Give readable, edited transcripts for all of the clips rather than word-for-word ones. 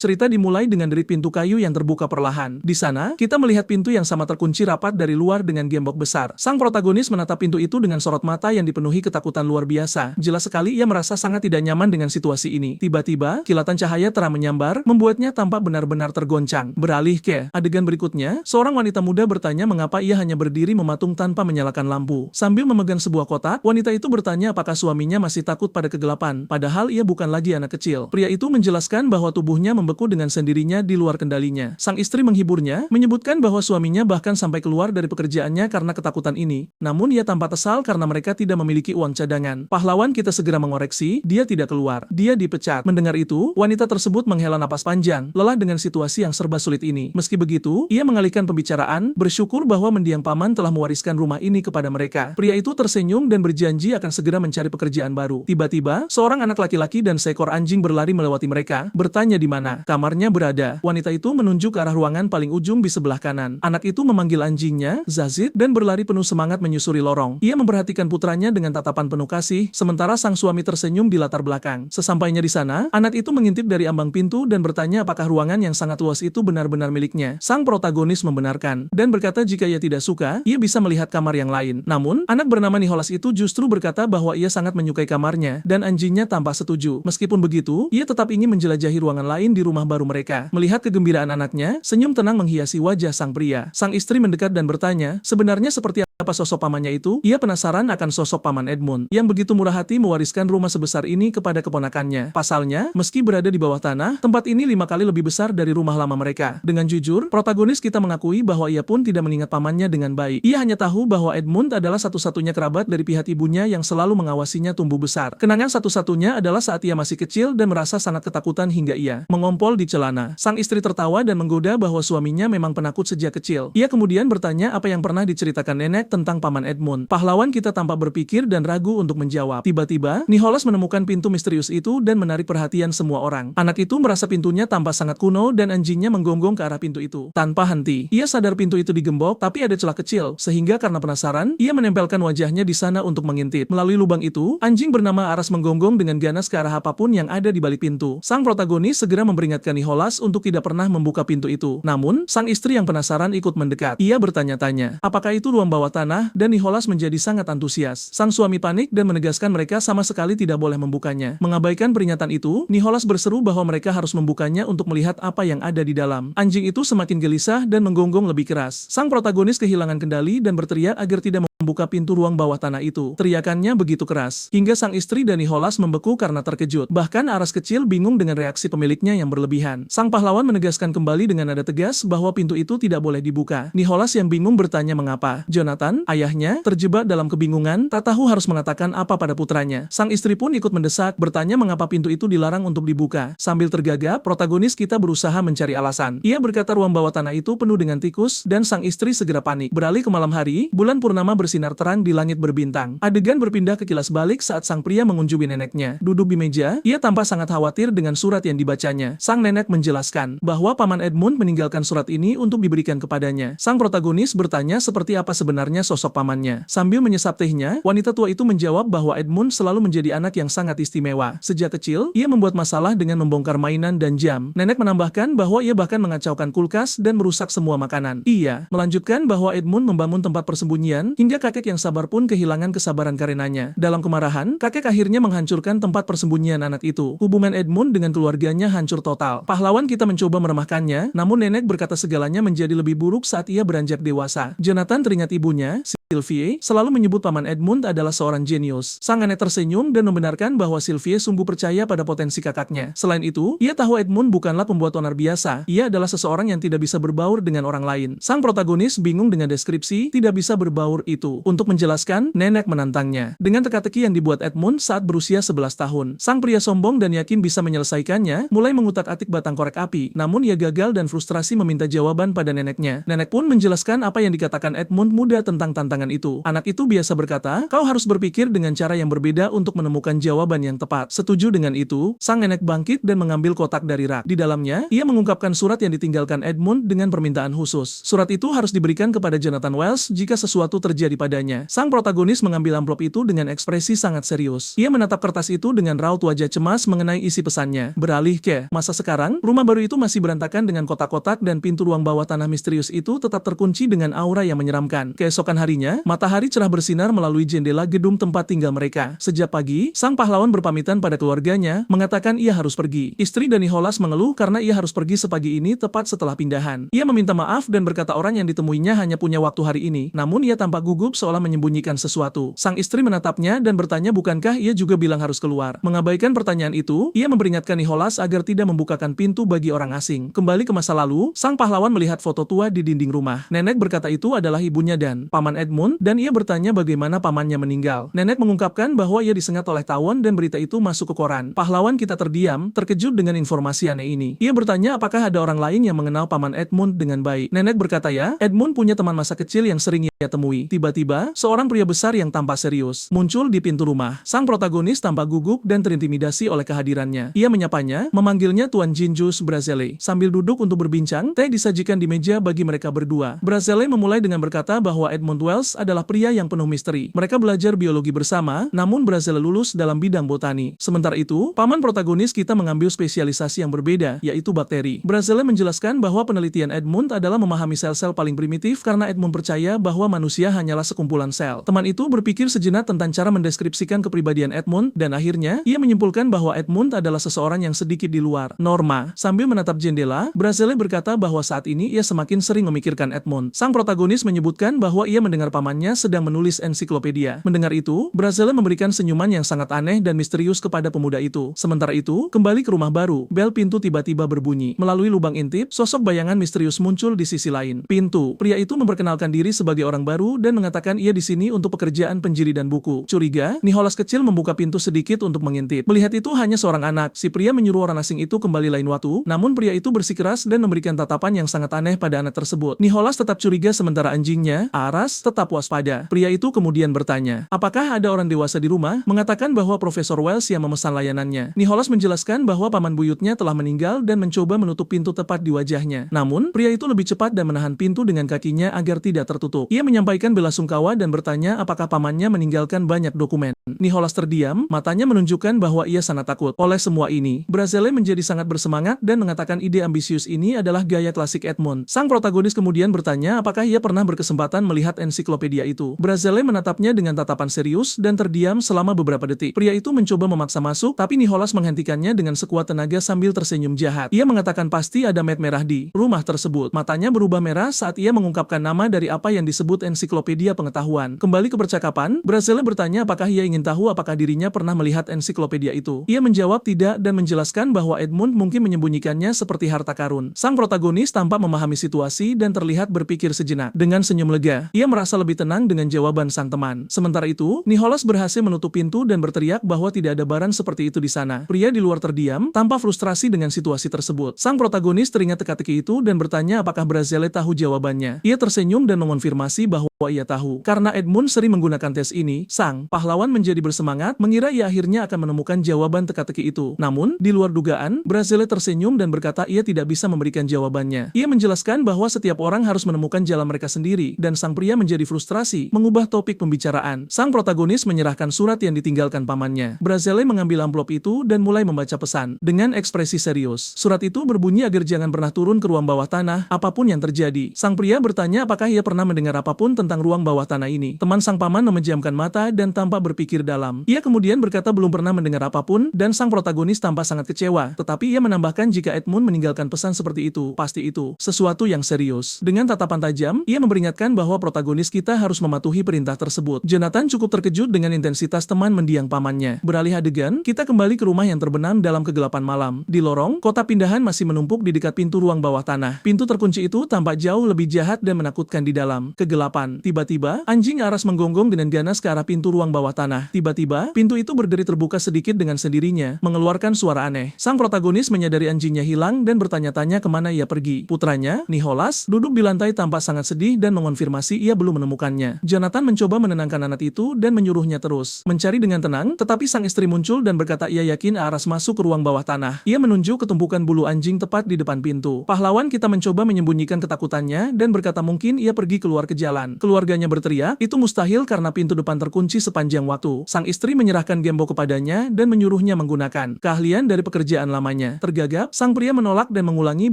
Cerita dimulai dengan derit pintu kayu yang terbuka perlahan. Di sana, kita melihat pintu yang sama terkunci rapat dari luar dengan gembok besar. Sang protagonis menatap pintu itu dengan sorot mata yang dipenuhi ketakutan luar biasa. Jelas sekali ia merasa sangat tidak nyaman dengan situasi ini. Tiba-tiba, kilatan cahaya terang menyambar, membuatnya tampak benar-benar tergoncang. Beralih ke adegan berikutnya, seorang wanita muda bertanya mengapa ia hanya berdiri mematung tanpa menyalakan lampu. Sambil memegang sebuah kotak, wanita itu bertanya apakah suaminya masih takut pada kegelapan, padahal ia bukan lagi anak kecil. Pria itu menjelaskan bahwa tubuhnya membeku dengan sendirinya di luar kendalinya. Sang istri menghiburnya, menyebutkan bahwa suaminya bahkan sampai keluar dari pekerjaannya karena ketakutan ini. Namun ia tampak kesal karena mereka tidak memiliki uang cadangan. Pahlawan kita segera mengoreksi, dia tidak keluar. Dia dipecat. Mendengar itu, wanita tersebut menghela napas panjang, lelah dengan situasi yang serba sulit ini. Meski begitu, ia mengalihkan pembicaraan, bersyukur bahwa mendiang paman telah mewariskan rumah ini kepada mereka. Pria itu tersenyum dan berjanji akan segera mencari pekerjaan baru. Tiba-tiba, seorang anak laki-laki dan seekor anjing berlari melewati mereka, bertanya di mana kamarnya berada. Wanita itu menunjuk ke arah ruangan paling ujung di sebelah kanan. Anak itu memanggil anjingnya, Zazit, dan berlari penuh semangat menyusuri lorong. Ia memperhatikan putranya dengan tatapan penuh kasih, sementara sang suami tersenyum di latar belakang. Sesampainya di sana, anak itu mengintip dari ambang pintu dan bertanya apakah ruangan yang sangat luas itu benar-benar miliknya. Sang protagonis membenarkan, dan berkata jika ia tidak suka, ia bisa melihat kamar yang lain. Namun, anak bernama Nicholas itu justru berkata bahwa ia sangat menyukai kamarnya, dan anjingnya tampak setuju. Meskipun begitu, ia tetap ingin menjelajahi ruangan lain di rumah baru mereka. Melihat kegembiraan anaknya, senyum tenang menghiasi wajah sang pria. Sang istri mendekat dan bertanya, sebenarnya seperti apa sosok pamannya itu? Ia penasaran akan sosok paman Edmund, yang begitu murah hati mewariskan rumah sebesar ini kepada keponakannya. Pasalnya, meski berada di bawah tanah, tempat ini 5 kali lebih besar dari rumah lama mereka. Dengan jujur, protagonis kita mengakui bahwa ia pun tidak mengingat pamannya dengan baik. Ia hanya tahu bahwa Edmund adalah satu-satunya kerabat dari pihak ibunya yang selalu mengawasinya tumbuh besar. Kenangan satu-satunya adalah saat ia masih kecil dan merasa sangat ketakutan hingga ia mengompol di celana. Sang istri tertawa dan menggoda bahwa suaminya memang penakut sejak kecil. Ia kemudian bertanya apa yang pernah diceritakan nenek tentang paman Edmund. Pahlawan kita tampak berpikir dan ragu untuk menjawab. Tiba-tiba, Nicholas menemukan pintu misterius itu dan menarik perhatian semua orang. Anak itu merasa pintunya tampak sangat kuno dan anjingnya menggonggong ke arah pintu itu. Tanpa henti, ia sadar pintu itu digembok, tapi ada celah kecil, sehingga karena penasaran, ia menempelkan wajahnya di sana untuk mengintip. Melalui lubang itu, anjing bernama Aras menggonggong dengan ganas ke arah apapun yang ada di balik pintu. Sang protagonis segera memperingatkan Nicholas untuk tidak pernah membuka pintu itu. Namun, sang istri yang penasaran ikut mendekat. Ia bertanya-tanya, apakah itu ruang bawah tanah? Dan Nicholas menjadi sangat antusias. Sang suami panik dan menegaskan mereka sama sekali tidak boleh membukanya. Mengabaikan peringatan itu, Nicholas berseru bahwa mereka harus membukanya untuk melihat apa yang ada di dalam. Anjing itu semakin gelisah dan menggonggong lebih keras. Sang protagonis kehilangan kendali dan berteriak agar tidak membuka pintu ruang bawah tanah itu. Teriakannya begitu keras, hingga sang istri dan Nicholas membeku karena terkejut. Bahkan Aras kecil bingung dengan reaksi pemiliknya yang berlebihan. Sang pahlawan menegaskan kembali dengan nada tegas bahwa pintu itu tidak boleh dibuka. Nicholas yang bingung bertanya mengapa. Jonathan, ayahnya, terjebak dalam kebingungan, tak tahu harus mengatakan apa pada putranya. Sang istri pun ikut mendesak, bertanya mengapa pintu itu dilarang untuk dibuka. Sambil tergagap, protagonis kita berusaha mencari alasan. Ia berkata ruang bawah tanah itu penuh dengan tikus, dan sang istri segera panik. Beralih ke malam hari, bulan purnama bersinar terang di langit berbintang. Adegan berpindah ke kilas balik saat sang pria mengunjungi neneknya. Duduk di meja, ia tampak sangat khawatir dengan surat yang dibacanya. Sang nenek menjelaskan bahwa paman Edmund meninggalkan surat ini untuk diberikan kepadanya. Sang protagonis bertanya seperti apa sebenarnya sosok pamannya. Sambil menyesap tehnya, wanita tua itu menjawab bahwa Edmund selalu menjadi anak yang sangat istimewa. Sejak kecil, ia membuat masalah dengan membongkar mainan dan jam. Nenek menambahkan bahwa ia bahkan mengacaukan kulkas dan merusak semua makanan. Ia melanjutkan bahwa Edmund membangun tempat persembunyian, hingga kakek yang sabar pun kehilangan kesabaran karenanya. Dalam kemarahan, kakek akhirnya menghancurkan tempat persembunyian anak itu. Hubungan Edmund dengan keluarganya hancur total. Pahlawan kita mencoba meremahkannya, namun nenek berkata segalanya menjadi lebih buruk saat ia beranjak dewasa. Jonathan teringat ibunya, Sylvie, selalu menyebut paman Edmund adalah seorang jenius. Sang nenek tersenyum dan membenarkan bahwa Sylvie sungguh percaya pada potensi kakaknya. Selain itu, ia tahu Edmund bukanlah pembuat onar biasa. Ia adalah seseorang yang tidak bisa berbaur dengan orang lain. Sang protagonis bingung dengan deskripsi tidak bisa berbaur itu. Untuk menjelaskan, nenek menantangnya. Dengan teka-teki yang dibuat Edmund saat berusia 11 tahun, sang pria sombong dan yakin bisa menyelesaikannya, mulai mengutak-atik batang korek api. Namun ia gagal dan frustrasi meminta jawaban pada neneknya. Nenek pun menjelaskan apa yang dikatakan Edmund muda tentang tantangan tangan itu. Anak itu biasa berkata, kau harus berpikir dengan cara yang berbeda untuk menemukan jawaban yang tepat. Setuju dengan itu, sang nenek bangkit dan mengambil kotak dari rak. Di dalamnya, ia mengungkapkan surat yang ditinggalkan Edmund dengan permintaan khusus. Surat itu harus diberikan kepada Jonathan Wells jika sesuatu terjadi padanya. Sang protagonis mengambil amplop itu dengan ekspresi sangat serius. Ia menatap kertas itu dengan raut wajah cemas mengenai isi pesannya. Beralih ke masa sekarang, rumah baru itu masih berantakan dengan kotak-kotak dan pintu ruang bawah tanah misterius itu tetap terkunci dengan aura yang menyeramkan. Keesokan harinya, matahari cerah bersinar melalui jendela gedung tempat tinggal mereka. Sejak pagi, sang pahlawan berpamitan pada keluarganya, mengatakan ia harus pergi. Istri dan Nicholas mengeluh karena ia harus pergi sepagi ini tepat setelah pindahan. Ia meminta maaf dan berkata orang yang ditemuinya hanya punya waktu hari ini, namun ia tampak gugup seolah menyembunyikan sesuatu. Sang istri menatapnya dan bertanya bukankah ia juga bilang harus keluar. Mengabaikan pertanyaan itu, ia memperingatkan Nicholas agar tidak membukakan pintu bagi orang asing. Kembali ke masa lalu, sang pahlawan melihat foto tua di dinding rumah. Nenek berkata itu adalah ibunya dan paman Edmund, dan ia bertanya bagaimana pamannya meninggal. Nenek mengungkapkan bahwa ia disengat oleh tawon dan berita itu masuk ke koran. Pahlawan kita terdiam, terkejut dengan informasi aneh ini. Ia bertanya apakah ada orang lain yang mengenal paman Edmund dengan baik. Nenek berkata ya, Edmund punya teman masa kecil yang sering ia temui. Tiba-tiba, seorang pria besar yang tampak serius muncul di pintu rumah. Sang protagonis tampak gugup dan terintimidasi oleh kehadirannya. Ia menyapanya, memanggilnya Tuan Jinjus Brazile. Sambil duduk untuk berbincang, teh disajikan di meja bagi mereka berdua. Brazile memulai dengan berkata bahwa Edmund Wells adalah pria yang penuh misteri. Mereka belajar biologi bersama, namun Brazile lulus dalam bidang botani. Sementara itu, paman protagonis kita mengambil spesialisasi yang berbeda, yaitu bakteri. Brazile menjelaskan bahwa penelitian Edmund adalah memahami sel-sel paling primitif karena Edmund percaya bahwa manusia hanyalah sekumpulan sel. Teman itu berpikir sejenak tentang cara mendeskripsikan kepribadian Edmund, dan akhirnya, ia menyimpulkan bahwa Edmund adalah seseorang yang sedikit di luar norma. Sambil menatap jendela, Brazile berkata bahwa saat ini ia semakin sering memikirkan Edmund. Sang protagonis menyebutkan bahwa ia mendengar pamannya sedang menulis ensiklopedia. Mendengar itu, Brazile memberikan senyuman yang sangat aneh dan misterius kepada pemuda itu. Sementara itu, kembali ke rumah baru, bel pintu tiba-tiba berbunyi. Melalui lubang intip, sosok bayangan misterius muncul di sisi lain pintu. Pria itu memperkenalkan diri sebagai orang baru dan mengatakan ia di sini untuk pekerjaan penjiri dan buku. Curiga, Nicholas kecil membuka pintu sedikit untuk mengintip. Melihat itu hanya seorang anak, si pria menyuruh orang asing itu kembali lain waktu, namun pria itu bersikeras dan memberikan tatapan yang sangat aneh pada anak tersebut. Nicholas tetap curiga sementara anjingnya, Aras, tetap waspada. Pria itu kemudian bertanya, apakah ada orang dewasa di rumah? Mengatakan bahwa Profesor Wells yang memesan layanannya. Nicholas menjelaskan bahwa paman buyutnya telah meninggal dan mencoba menutup pintu tepat di wajahnya. Namun, pria itu lebih cepat dan menahan pintu dengan kakinya agar tidak tertutup. Ia menyampaikan belasungkawa dan bertanya apakah pamannya meninggalkan banyak dokumen. Nicholas terdiam, matanya menunjukkan bahwa ia sangat takut. Oleh semua ini, Brazile menjadi sangat bersemangat dan mengatakan ide ambisius ini adalah gaya klasik Edmund. Sang protagonis kemudian bertanya apakah ia pernah berkesempatan melihat ensiklopedia itu. Brazile menatapnya dengan tatapan serius dan terdiam selama beberapa detik. Pria itu mencoba memaksa masuk, tapi Nicholas menghentikannya dengan sekuat tenaga sambil tersenyum jahat. Ia mengatakan pasti ada mat merah di rumah tersebut. Matanya berubah merah saat ia mengungkapkan nama dari apa yang disebut ensiklopedia pengetahuan. Kembali ke percakapan, Brazile bertanya apakah ia ingin tahu apakah dirinya pernah melihat ensiklopedia itu. Ia menjawab tidak dan menjelaskan bahwa Edmund mungkin menyembunyikannya seperti harta karun. Sang protagonis tampak memahami situasi dan terlihat berpikir sejenak. Dengan senyum lega, ia merasa lebih tenang dengan jawaban sang teman. Sementara itu, Nicholas berhasil menutup pintu dan berteriak bahwa tidak ada barang seperti itu di sana. Pria di luar terdiam, tanpa frustrasi dengan situasi tersebut. Sang protagonis teringat teka-teki itu dan bertanya apakah Brazile tahu jawabannya. Ia tersenyum dan mengonfirmasi bahwa ia tahu. Karena Edmund sering menggunakan tes ini, sang pahlawan menjadi bersemangat, mengira ia akhirnya akan menemukan jawaban teka-teki itu. Namun, di luar dugaan, Brazile tersenyum dan berkata ia tidak bisa memberikan jawabannya. Ia menjelaskan bahwa setiap orang harus menemukan jalan mereka sendiri, dan sang pria menjadi frustrasi, mengubah topik pembicaraan. Sang protagonis menyerahkan surat yang ditinggalkan pamannya. Brazile mengambil amplop itu dan mulai membaca pesan. Dengan ekspresi serius, surat itu berbunyi agar jangan pernah turun ke ruang bawah tanah, apapun yang terjadi. Sang pria bertanya apakah ia pernah mendengar apapun tentang ruang bawah tanah ini. Teman sang paman memejamkan mata dan tampak berpikir dalam. Ia kemudian berkata belum pernah mendengar apapun, dan sang protagonis tampak sangat kecewa. Tetapi ia menambahkan jika Edmund meninggalkan pesan seperti itu, pasti itu sesuatu yang serius. Dengan tatapan tajam, ia memperingatkan bahwa protagonis kita harus mematuhi perintah tersebut. Jonathan cukup terkejut dengan intensitas teman mendiang pamannya. Beralih adegan, kita kembali ke rumah yang terbenam dalam kegelapan malam. Di lorong, kota pindahan masih menumpuk di dekat pintu ruang bawah tanah. Pintu terkunci itu tampak jauh lebih jahat dan menakutkan di dalam kegelapan. Tiba-tiba, anjing Aras menggonggong dengan ganas ke arah pintu ruang bawah tanah. Tiba-tiba, pintu itu berdiri terbuka sedikit dengan sendirinya, mengeluarkan suara aneh. Sang protagonis menyadari anjingnya hilang dan bertanya-tanya kemana ia pergi. Putranya, Nicholas, duduk di lantai tampak sangat sedih dan mengonfirmasi ia belum menemukan menemukannya. Jonathan mencoba menenangkan anak itu dan menyuruhnya terus mencari dengan tenang, tetapi sang istri muncul dan berkata ia yakin Aras masuk ke ruang bawah tanah. Ia menunjuk ke tumpukan bulu anjing tepat di depan pintu. Pahlawan kita mencoba menyembunyikan ketakutannya dan berkata mungkin ia pergi keluar ke jalan. Keluarganya berteriak, itu mustahil karena pintu depan terkunci sepanjang waktu. Sang istri menyerahkan gembok kepadanya dan menyuruhnya menggunakan keahlian dari pekerjaan lamanya. Tergagap, sang pria menolak dan mengulangi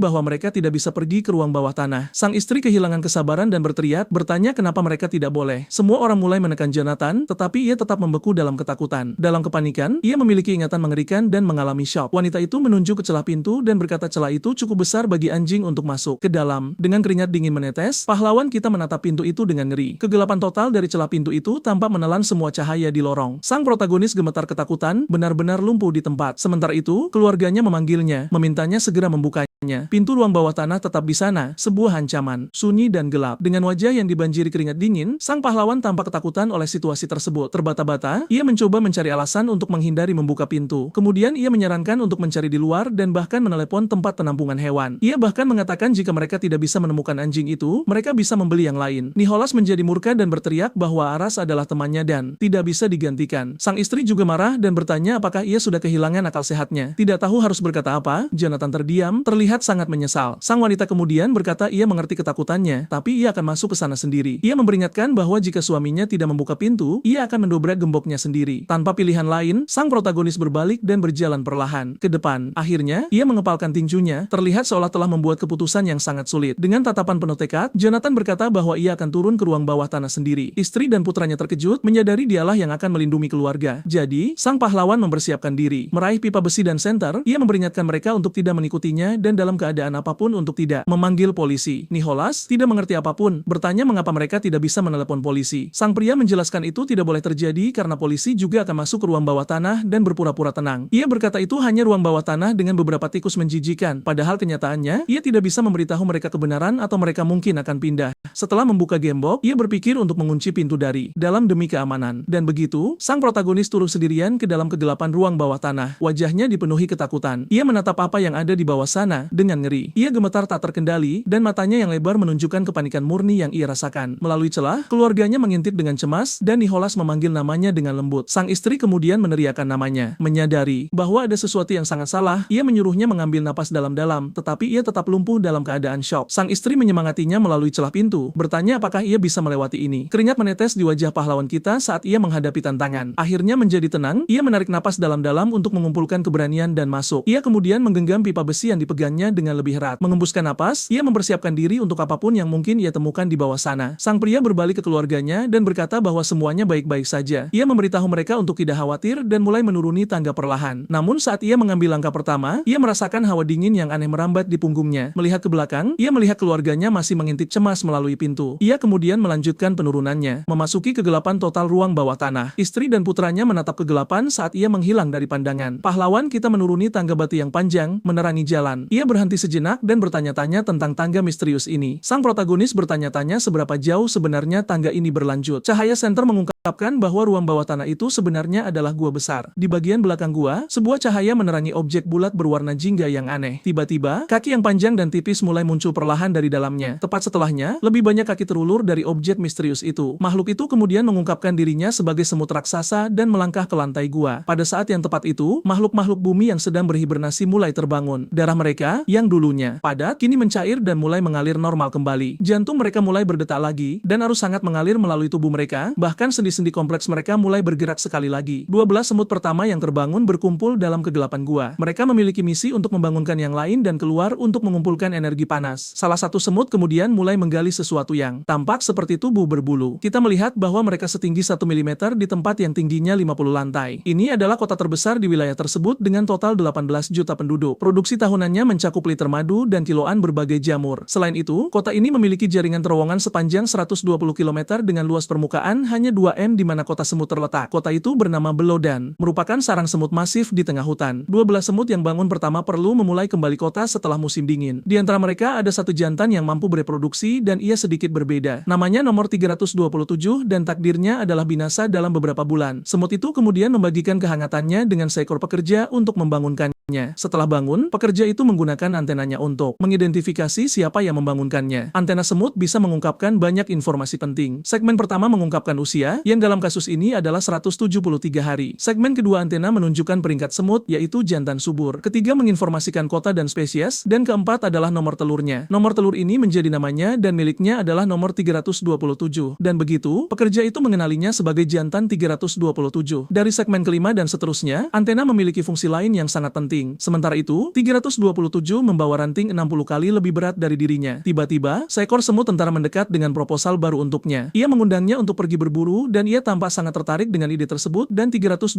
bahwa mereka tidak bisa pergi ke ruang bawah tanah. Sang istri kehilangan kesabaran dan berteriak, bertanya kenapa mereka tidak boleh. Semua orang mulai menekan Jonathan, tetapi ia tetap membeku dalam ketakutan. Dalam kepanikan, ia memiliki ingatan mengerikan dan mengalami syok. Wanita itu menunjuk ke celah pintu dan berkata celah itu cukup besar bagi anjing untuk masuk ke dalam. Dengan keringat dingin menetes, pahlawan kita menatap pintu itu dengan ngeri. Kegelapan total dari celah pintu itu tampak menelan semua cahaya di lorong. Sang protagonis gemetar ketakutan, benar-benar lumpuh di tempat. Sementara itu, keluarganya memanggilnya, memintanya segera membukanya. Pintu ruang bawah tanah tetap di sana, sebuah ancaman, sunyi dan gelap. Dengan wajah yang dibanjiri keringat dingin, sang pahlawan tampak ketakutan oleh situasi tersebut. Terbata-bata, ia mencoba mencari alasan untuk menghindari membuka pintu. Kemudian ia menyarankan untuk mencari di luar dan bahkan menelepon tempat penampungan hewan. Ia bahkan mengatakan jika mereka tidak bisa menemukan anjing itu, mereka bisa membeli yang lain. Nicholas menjadi murka dan berteriak bahwa Aras adalah temannya dan tidak bisa digantikan. Sang istri juga marah dan bertanya apakah ia sudah kehilangan akal sehatnya. Tidak tahu harus berkata apa, Jonathan terdiam, terlihat sangat menyesal. Sang wanita kemudian berkata ia mengerti ketakutannya, tapi ia akan masuk ke sana sendiri. Ia memperingatkan bahwa jika suaminya tidak membuka pintu, ia akan mendobrak gemboknya sendiri. Tanpa pilihan lain, sang protagonis berbalik dan berjalan perlahan ke depan. Akhirnya, ia mengepalkan tinjunya, terlihat seolah telah membuat keputusan yang sangat sulit. Dengan tatapan penuh tekad, Jonathan berkata bahwa ia akan turun ke ruang bawah tanah sendiri. Istri dan putranya terkejut, menyadari dialah yang akan melindungi keluarga. Jadi, sang pahlawan mempersiapkan diri. Meraih pipa besi dan senter, ia memperingatkan mereka untuk tidak mengikutinya dan dalam keadaan apapun untuk tidak memanggil polisi. Nicholas tidak mengerti apapun, bertanya mengapa mereka tidak bisa menelepon polisi. Sang pria menjelaskan itu tidak boleh terjadi karena polisi juga akan masuk ke ruang bawah tanah dan berpura-pura tenang. Ia berkata itu hanya ruang bawah tanah dengan beberapa tikus menjijikan, padahal kenyataannya, ia tidak bisa memberitahu mereka kebenaran atau mereka mungkin akan pindah. Setelah membuka gembok, ia berpikir untuk mengunci pintu dari dalam demi keamanan. Dan begitu, sang protagonis turun sendirian ke dalam kegelapan ruang bawah tanah. Wajahnya dipenuhi ketakutan. Ia menatap apa yang ada di bawah sana dengan ngeri. Ia gemetar tak terkendali dan matanya yang lebar menunjukkan kepanikan murni yang ia rasakan. Melalui celah, keluarganya mengintip dengan cemas dan Nicholas memanggil namanya dengan lembut. Sang istri kemudian meneriakkan namanya. Menyadari bahwa ada sesuatu yang sangat salah, ia menyuruhnya mengambil napas dalam-dalam, tetapi ia tetap lumpuh dalam keadaan syok. Sang istri menyemangatinya melalui celah pintu, bertanya apakah ia bisa melewati ini. Keringat menetes di wajah pahlawan kita saat ia menghadapi tantangan. Akhirnya menjadi tenang, ia menarik napas dalam-dalam untuk mengumpulkan keberanian dan masuk. Ia kemudian menggenggam pipa besi yang dipegangnya dengan lebih erat. Mengembuskan napas, ia mempersiapkan diri untuk apapun yang mungkin ia temukan di bawah sana. Sang pria berbalik ke keluarganya dan berkata bahwa semuanya baik-baik saja. Ia memberitahu mereka untuk tidak khawatir dan mulai menuruni tangga perlahan. Namun saat ia mengambil langkah pertama, ia merasakan hawa dingin yang aneh merambat di punggungnya. Melihat ke belakang, ia melihat keluarganya masih mengintip cemas melalui pintu. Ia kemudian melanjutkan penurunannya, memasuki kegelapan total ruang bawah tanah. Istri dan putranya menatap kegelapan saat ia menghilang dari pandangan. Pahlawan kita menuruni tangga batu yang panjang, menerangi jalan. Ia berhenti sejenak dan bertanya-tanya tentang tangga misterius ini. Sang protagonis bertanya-tanya seberapa jauh sebenarnya tangga ini berlanjut. Cahaya senter mengungkapkan bahwa ruang bawah tanah itu sebenarnya adalah gua besar. Di bagian belakang gua, sebuah cahaya menerangi objek bulat berwarna jingga yang aneh. Tiba-tiba, kaki yang panjang dan tipis mulai muncul perlahan dari dalamnya. Tepat setelahnya, lebih banyak kaki terulur dari objek misterius itu. Makhluk itu kemudian mengungkapkan dirinya sebagai semut raksasa dan melangkah ke lantai gua. Pada saat yang tepat itu, makhluk-makhluk bumi yang sedang berhibernasi mulai terbangun. Darah mereka, yang dulunya padat, kini mencair dan mulai mengalir normal kembali. Jantung mereka mulai berdetak lagi, dan arus hangat mengalir melalui tubuh mereka, bahkan sendi-sendi kompleks mereka mulai bergerak sekali lagi. 12 semut pertama yang terbangun berkumpul dalam kegelapan gua. Mereka memiliki misi untuk membangunkan yang lain dan keluar untuk mengumpulkan energi panas. Salah satu semut kemudian mulai menggali sesuatu yang tampak seperti tubuh berbulu. Kita melihat bahwa mereka setinggi 1 mm di tempat yang tingginya 50 lantai. Ini adalah kota terbesar di wilayah tersebut dengan total 18 juta penduduk. Produksi tahunannya mencakup liter madu dan kiloan berbagai jamur. Selain itu, kota ini memiliki jaringan terowongan sepanjang 120 km dengan luas permukaan hanya 2 m di mana kota semut terletak. Kota itu bernama Belodan, merupakan sarang semut masif di tengah hutan. 12 semut yang bangun pertama perlu memulai kembali kota setelah musim dingin. Di antara mereka ada satu jantan yang mampu bereproduksi dan ia sedikit berbeda. Namanya nomor 327 dan takdirnya adalah binasa dalam beberapa bulan. Semut itu kemudian membagikan kehangatannya dengan seekor pekerja untuk membangunkan Setelah bangun, pekerja itu menggunakan antenanya untuk mengidentifikasi siapa yang membangunkannya. Antena semut bisa mengungkapkan banyak informasi penting. Segmen pertama mengungkapkan usia, yang dalam kasus ini adalah 173 hari. Segmen kedua antena menunjukkan peringkat semut, yaitu jantan subur. Ketiga menginformasikan kota dan spesies, dan keempat adalah nomor telurnya. Nomor telur ini menjadi namanya dan miliknya adalah nomor 327. Dan begitu, pekerja itu mengenalinya sebagai jantan 327. Dari segmen kelima dan seterusnya, antena memiliki fungsi lain yang sangat penting. Sementara itu, 327 membawa ranting 60 kali lebih berat dari dirinya. Tiba-tiba, seekor semut tentara mendekat dengan proposal baru untuknya. Ia mengundangnya untuk pergi berburu dan ia tampak sangat tertarik dengan ide tersebut dan 327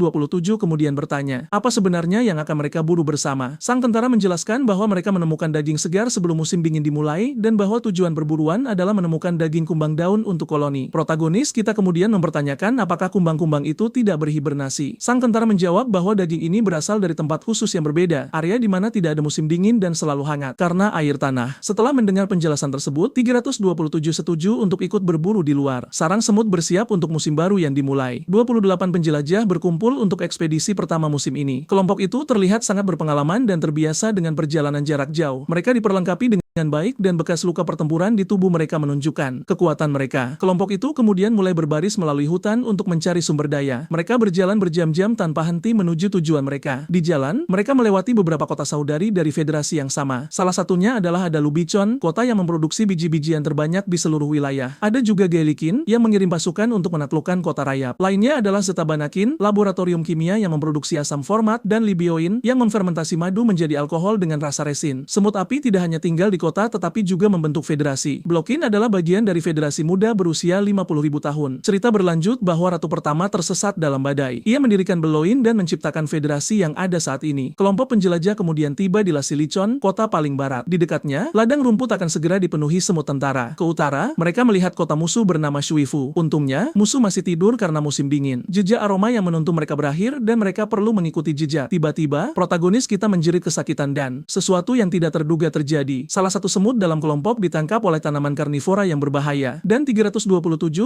kemudian bertanya, apa sebenarnya yang akan mereka buru bersama? Sang tentara menjelaskan bahwa mereka menemukan daging segar sebelum musim dingin dimulai dan bahwa tujuan berburuan adalah menemukan daging kumbang daun untuk koloni. Protagonis kita kemudian mempertanyakan apakah kumbang-kumbang itu tidak berhibernasi. Sang tentara menjawab bahwa daging ini berasal dari tempat khusus yang berbeda, area di mana tidak ada musim dingin dan selalu hangat, karena air tanah. Setelah mendengar penjelasan tersebut, 327 setuju untuk ikut berburu di luar. Sarang semut bersiap untuk musim baru yang dimulai. 28 penjelajah berkumpul untuk ekspedisi pertama musim ini. Kelompok itu terlihat sangat berpengalaman dan terbiasa dengan perjalanan jarak jauh. Mereka diperlengkapi dengan baik dan bekas luka pertempuran di tubuh mereka menunjukkan kekuatan mereka. Kelompok itu kemudian mulai berbaris melalui hutan untuk mencari sumber daya. Mereka berjalan berjam-jam tanpa henti menuju tujuan mereka. Di jalan, mereka melewati beberapa kota saudari dari federasi yang sama. Salah satunya adalah ada Lubicon, kota yang memproduksi biji-bijian terbanyak di seluruh wilayah. Ada juga Gaelikin, yang mengirim pasukan untuk menaklukkan kota Rayap. Lainnya adalah Zetabanakin, laboratorium kimia yang memproduksi asam format, dan Libioin, yang memfermentasi madu menjadi alkohol dengan rasa resin. Semut api tidak hanya tinggal di kota tetapi juga membentuk federasi. Blokin adalah bagian dari federasi muda berusia 50.000 tahun. Cerita berlanjut bahwa ratu pertama tersesat dalam badai. Ia mendirikan Beloin dan menciptakan federasi yang ada saat ini. Kelompok penjelajah kemudian tiba di Lasilicon, kota paling barat. Di dekatnya, ladang rumput akan segera dipenuhi semut tentara. Ke utara, mereka melihat kota musuh bernama Shuifu. Untungnya, musuh masih tidur karena musim dingin. Jejak aroma yang menuntun mereka berakhir dan mereka perlu mengikuti jejak. Tiba-tiba, protagonis kita menjerit kesakitan dan sesuatu yang tidak terduga terjadi. Salah satu semut dalam kelompok ditangkap oleh tanaman karnivora yang berbahaya, dan 327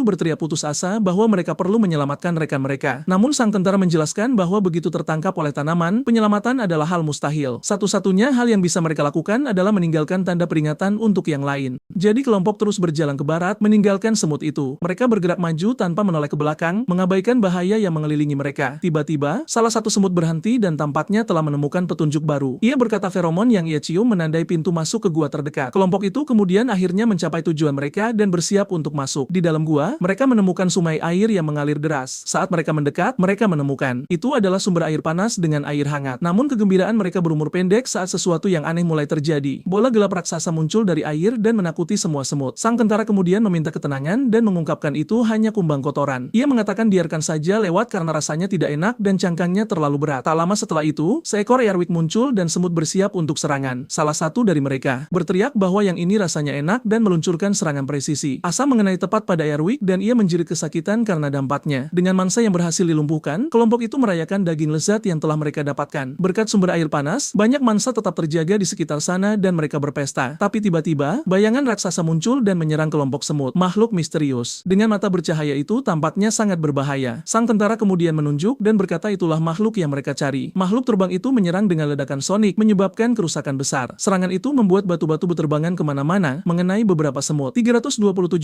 berteriak putus asa bahwa mereka perlu menyelamatkan rekan mereka. Namun sang tentara menjelaskan bahwa begitu tertangkap oleh tanaman, penyelamatan adalah hal mustahil. Satu-satunya hal yang bisa mereka lakukan adalah meninggalkan tanda peringatan untuk yang lain. Jadi kelompok terus berjalan ke barat, meninggalkan semut itu. Mereka bergerak maju tanpa menoleh ke belakang, mengabaikan bahaya yang mengelilingi mereka. Tiba-tiba, salah satu semut berhenti dan tampaknya telah menemukan petunjuk baru. Ia berkata feromon yang ia cium menandai pintu masuk ke gua terdekat. Kelompok itu kemudian akhirnya mencapai tujuan mereka dan bersiap untuk masuk. Di dalam gua, mereka menemukan sungai air yang mengalir deras. Saat mereka mendekat, mereka menemukan itu adalah sumber air panas dengan air hangat. Namun kegembiraan mereka berumur pendek saat sesuatu yang aneh mulai terjadi. Bola gelap raksasa muncul dari air dan menakuti semua semut. Sang tentara kemudian meminta ketenangan dan mengungkapkan itu hanya kumbang kotoran. Ia mengatakan biarkan saja lewat karena rasanya tidak enak dan cangkangnya terlalu berat. Tak lama setelah itu, seekor airwick muncul dan semut bersiap untuk serangan. Salah satu dari mereka berteriak bahwa yang ini rasanya enak dan meluncurkan serangan presisi. Asam mengenai tepat pada Airwick dan ia menjerit kesakitan karena dampaknya. Dengan mangsa yang berhasil dilumpuhkan, kelompok itu merayakan daging lezat yang telah mereka dapatkan. Berkat sumber air panas, banyak mangsa tetap terjaga di sekitar sana dan mereka berpesta. Tapi tiba-tiba, bayangan raksasa muncul dan menyerang kelompok semut. Makhluk misterius. Dengan mata bercahaya itu tampaknya sangat berbahaya. Sang tentara kemudian menunjuk dan berkata itulah makhluk yang mereka cari. Makhluk terbang itu menyerang dengan ledakan sonik, menyebabkan kerusakan besar. Serangan itu membuat batu-batu berterbangan kemana-mana, mengenai beberapa semut. 327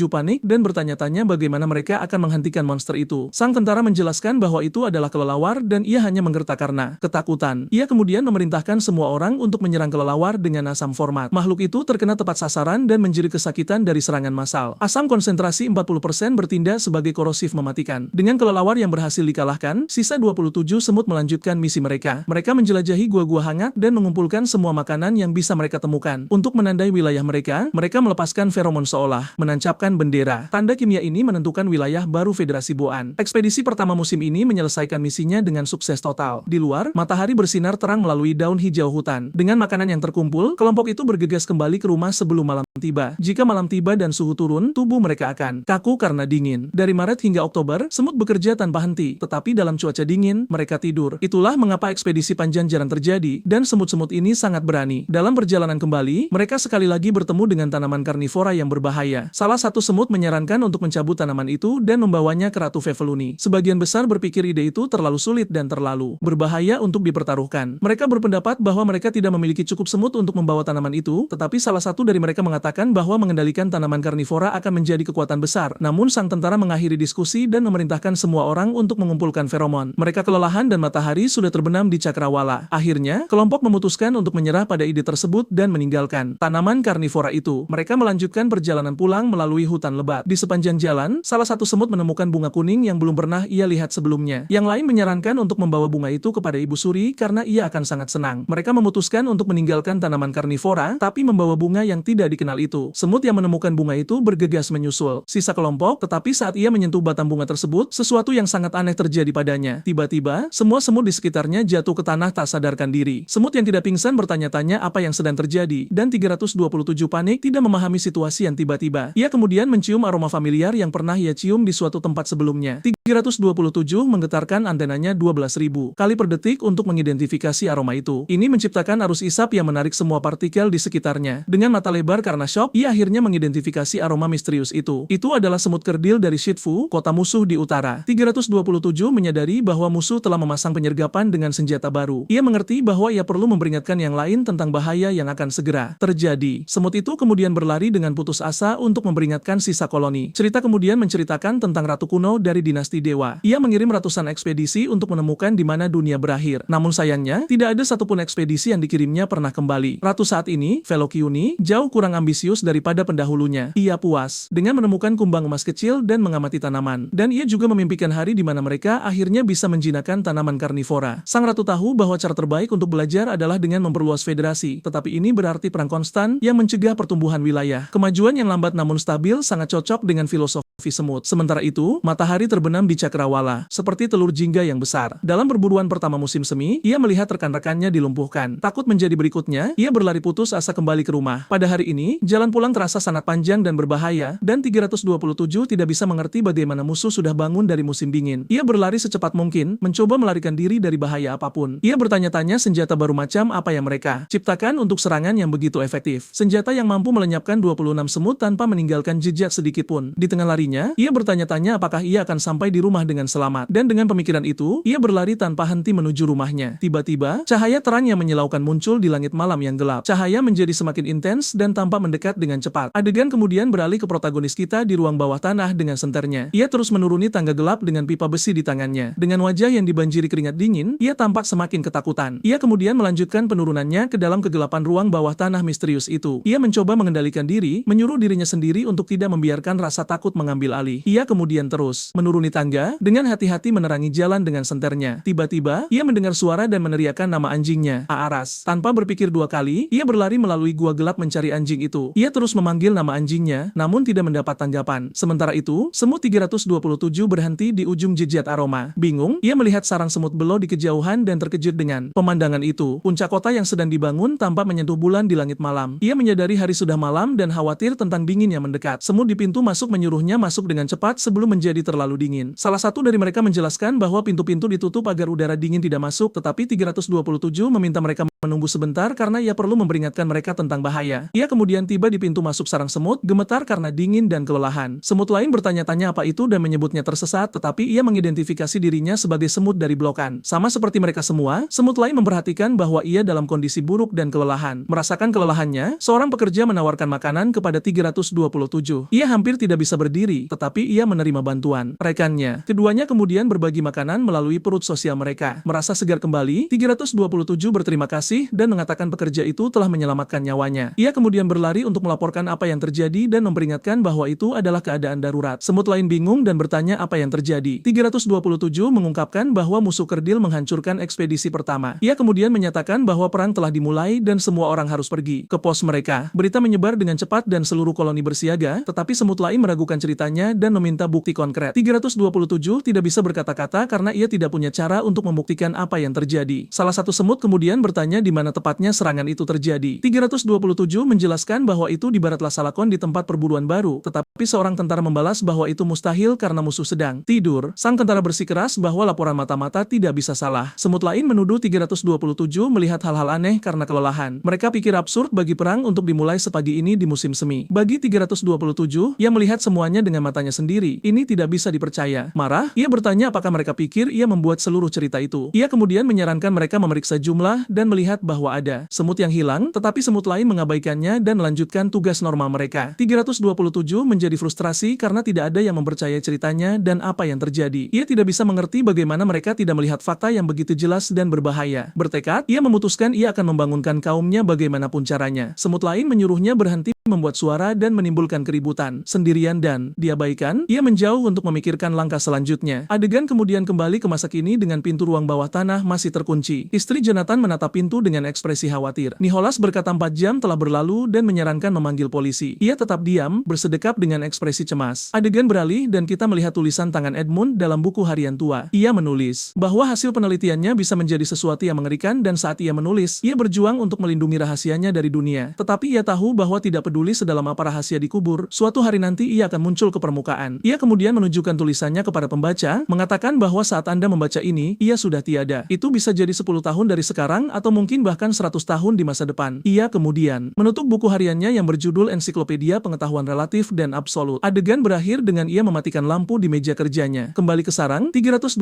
panik dan bertanya-tanya bagaimana mereka akan menghentikan monster itu. Sang tentara menjelaskan bahwa itu adalah kelelawar dan ia hanya menggertak karena ketakutan. Ia kemudian memerintahkan semua orang untuk menyerang kelelawar dengan asam format. Makhluk itu terkena tepat sasaran dan menjerit kesakitan dari serangan massal. Asam konsentrasi 40% bertindak sebagai korosif mematikan. Dengan kelelawar yang berhasil dikalahkan, sisa 27 semut melanjutkan misi mereka. Mereka menjelajahi gua-gua hangat dan mengumpulkan semua makanan yang bisa mereka temukan. Untuk menandai wilayah mereka melepaskan feromon seolah menancapkan bendera. Tanda kimia ini menentukan wilayah baru Federasi Boan. Ekspedisi pertama musim ini menyelesaikan misinya dengan sukses total. Di luar, matahari bersinar terang melalui daun hijau hutan. Dengan makanan yang terkumpul, kelompok itu bergegas kembali ke rumah sebelum malam tiba. Jika malam tiba dan suhu turun, tubuh mereka akan kaku karena dingin. Dari Maret hingga Oktober, semut bekerja tanpa henti, tetapi dalam cuaca dingin, mereka tidur. Itulah mengapa ekspedisi panjang jarang terjadi, dan semut-semut ini sangat berani. Dalam perjalanan kembali, mereka sekali lagi bertemu dengan tanaman karnivora yang berbahaya. Salah satu semut menyarankan untuk mencabut tanaman itu dan membawanya ke Ratu Feveluni. Sebagian besar berpikir ide itu terlalu sulit dan terlalu berbahaya untuk dipertaruhkan. Mereka berpendapat bahwa mereka tidak memiliki cukup semut untuk membawa tanaman itu, tetapi salah satu dari mereka mengatakan bahwa mengendalikan tanaman karnivora akan menjadi kekuatan besar. Namun sang tentara mengakhiri diskusi dan memerintahkan semua orang untuk mengumpulkan feromon. Mereka kelelahan dan matahari sudah terbenam di cakrawala. Akhirnya, kelompok memutuskan untuk menyerah pada ide tersebut dan meninggalkan tanaman karnivora itu. Mereka melanjutkan perjalanan pulang melalui hutan lebat. Di sepanjang jalan, salah satu semut menemukan bunga kuning yang belum pernah ia lihat sebelumnya. Yang lain menyarankan untuk membawa bunga itu kepada Ibu Suri karena ia akan sangat senang. Mereka memutuskan untuk meninggalkan tanaman karnivora, tapi membawa bunga yang tidak dikenal itu. Semut yang menemukan bunga itu bergegas menyusul sisa kelompok, tetapi saat ia menyentuh batang bunga tersebut, sesuatu yang sangat aneh terjadi padanya. Tiba-tiba, semua semut di sekitarnya jatuh ke tanah tak sadarkan diri. Semut yang tidak pingsan bertanya-tanya apa yang sedang terjadi, dan 327 panik tidak memahami situasi yang tiba-tiba. Ia kemudian mencium aroma familiar yang pernah ia cium di suatu tempat sebelumnya. 327 menggetarkan antenanya 12.000 kali per detik untuk mengidentifikasi aroma itu. Ini menciptakan arus isap yang menarik semua partikel di sekitarnya. Dengan mata lebar karena shock, ia akhirnya mengidentifikasi aroma misterius itu. Itu adalah semut kerdil dari Shitfu, kota musuh di utara. 327 menyadari bahwa musuh telah memasang penyergapan dengan senjata baru. Ia mengerti bahwa ia perlu memperingatkan yang lain tentang bahaya yang akan segera terjadi. Semut itu kemudian berlari dengan putus asa untuk memperingatkan sisa koloni. Cerita kemudian menceritakan tentang ratu kuno dari dinasti Dewa. Ia mengirim ratusan ekspedisi untuk menemukan di mana dunia berakhir. Namun sayangnya, tidak ada satupun ekspedisi yang dikirimnya pernah kembali. Ratu saat ini, Velokiuni, jauh kurang ambisius daripada pendahulunya. Ia puas dengan menemukan kumbang emas kecil dan mengamati tanaman. Dan ia juga memimpikan hari di mana mereka akhirnya bisa menjinakkan tanaman karnivora. Sang ratu tahu bahwa cara terbaik untuk belajar adalah dengan memperluas federasi. Tetapi ini berarti perang konstan yang mencegah pertumbuhan wilayah. Kemajuan yang lambat namun stabil sangat cocok dengan filosofi semut. Sementara itu, matahari terbenam di cakrawala, seperti telur jingga yang besar. Dalam perburuan pertama musim semi, ia melihat rekan-rekannya dilumpuhkan. Takut menjadi berikutnya, ia berlari putus asa kembali ke rumah. Pada hari ini, jalan pulang terasa sangat panjang dan berbahaya, dan 327 tidak bisa mengerti bagaimana musuh sudah bangun dari musim dingin. Ia berlari secepat mungkin, mencoba melarikan diri dari bahaya apapun. Ia bertanya-tanya senjata baru macam apa yang mereka ciptakan untuk serangan yang begitu efektif. Senjata yang mampu melenyapkan 26 semut tanpa meninggalkan jejak sedikitpun. Di tengah larinya, ia bertanya-tanya apakah ia akan sampai di rumah dengan selamat. Dan dengan pemikiran itu, ia berlari tanpa henti menuju rumahnya. Tiba-tiba, cahaya terang yang menyilaukan muncul di langit malam yang gelap. Cahaya menjadi semakin intens dan tampak mendekat dengan cepat. Adegan kemudian beralih ke protagonis kita di ruang bawah tanah dengan senternya. Ia terus menuruni tangga gelap dengan pipa besi di tangannya. Dengan wajah yang dibanjiri keringat dingin, ia tampak semakin ketakutan. Ia kemudian melanjutkan penurunannya ke dalam kegelapan ruang bawah tanah misterius itu. Ia mencoba mengendalikan diri, menyuruh dirinya sendiri untuk tidak membiarkan rasa takut mengambil alih. Ia kemudian terus menuruni tangga, dengan hati-hati menerangi jalan dengan senternya. Tiba-tiba, ia mendengar suara dan meneriakkan nama anjingnya, Aaras. Tanpa berpikir dua kali, ia berlari melalui gua gelap mencari anjing itu. Ia terus memanggil nama anjingnya, namun tidak mendapat tanggapan. Sementara itu, semut 327 berhenti di ujung jejak aroma. Bingung, ia melihat sarang semut belo di kejauhan dan terkejut dengan pemandangan itu. Puncak kota yang sedang dibangun tampak menyentuh bulan di langit malam. Ia menyadari hari sudah malam dan khawatir tentang dingin yang mendekat. Semut di pintu masuk menyuruhnya masuk dengan cepat sebelum menjadi terlalu dingin. Salah satu dari mereka menjelaskan bahwa pintu-pintu ditutup agar udara dingin tidak masuk, tetapi 327 meminta mereka menunggu sebentar karena ia perlu memperingatkan mereka tentang bahaya. Ia kemudian tiba di pintu masuk sarang semut, gemetar karena dingin dan kelelahan. Semut lain bertanya-tanya apa itu dan menyebutnya tersesat, tetapi ia mengidentifikasi dirinya sebagai semut dari blokan. Sama seperti mereka semua, semut lain memperhatikan bahwa ia dalam kondisi buruk dan kelelahan. Merasakan kelelahannya, seorang pekerja menawarkan makanan kepada 327. Ia hampir tidak bisa berdiri, tetapi ia menerima bantuan rekannya. Keduanya kemudian berbagi makanan melalui perut sosial mereka. Merasa segar kembali, 327 berterima kasih dan mengatakan pekerja itu telah menyelamatkan nyawanya. Ia kemudian berlari untuk melaporkan apa yang terjadi dan memperingatkan bahwa itu adalah keadaan darurat. Semut lain bingung dan bertanya apa yang terjadi. 327 mengungkapkan bahwa musuh kerdil menghancurkan ekspedisi pertama. Ia kemudian menyatakan bahwa perang telah dimulai dan semua orang harus pergi ke pos mereka. Berita menyebar dengan cepat dan seluruh koloni bersiaga, tetapi semut lain meragukan ceritanya dan meminta bukti konkret. 327 tidak bisa berkata-kata karena ia tidak punya cara untuk membuktikan apa yang terjadi. Salah satu semut kemudian bertanya bertanya di mana tepatnya serangan itu terjadi. 327 menjelaskan bahwa itu di barat Lasalakon di tempat perburuan baru, tetapi seorang tentara membalas bahwa itu mustahil karena musuh sedang tidur. Sang tentara bersikeras bahwa laporan mata-mata tidak bisa salah. Semut lain menuduh 327 melihat hal-hal aneh karena kelelahan. Mereka pikir absurd bagi perang untuk dimulai sepagi ini di musim semi. Bagi 327, ia melihat semuanya dengan matanya sendiri. Ini tidak bisa dipercaya. Marah, ia bertanya apakah mereka pikir ia membuat seluruh cerita itu. Ia kemudian menyarankan mereka memeriksa jumlah dan melihat bahwa ada semut yang hilang, tetapi semut lain mengabaikannya dan melanjutkan tugas normal mereka. 327 menjadi frustrasi karena tidak ada yang mempercayai ceritanya dan apa yang terjadi. Ia tidak bisa mengerti bagaimana mereka tidak melihat fakta yang begitu jelas dan berbahaya. Bertekad, ia memutuskan ia akan membangunkan kaumnya bagaimanapun caranya. Semut lain menyuruhnya berhenti membuat suara dan menimbulkan keributan. Sendirian dan diabaikan, ia menjauh untuk memikirkan langkah selanjutnya. Adegan kemudian kembali ke masa kini dengan pintu ruang bawah tanah masih terkunci. Istri Jonathan menatap pintu dengan ekspresi khawatir. Nicholas berkata 4 jam telah berlalu dan menyarankan memanggil polisi. Ia tetap diam, bersedekap dengan ekspresi cemas. Adegan beralih dan kita melihat tulisan tangan Edmund dalam buku harian tua. Ia menulis bahwa hasil penelitiannya bisa menjadi sesuatu yang mengerikan dan saat ia menulis, ia berjuang untuk melindungi rahasianya dari dunia. Tetapi ia tahu bahwa tidak peduli sedalam apa rahasia dikubur, suatu hari nanti ia akan muncul ke permukaan. Ia kemudian menunjukkan tulisannya kepada pembaca, mengatakan bahwa saat Anda membaca ini, ia sudah tiada. Itu bisa jadi 10 tahun dari sekarang atau mungkin bahkan 100 tahun di masa depan. Ia kemudian menutup buku hariannya yang berjudul Ensiklopedia Pengetahuan Relatif dan Absolut. Adegan berakhir dengan ia mematikan lampu di meja kerjanya. Kembali ke sarang, 327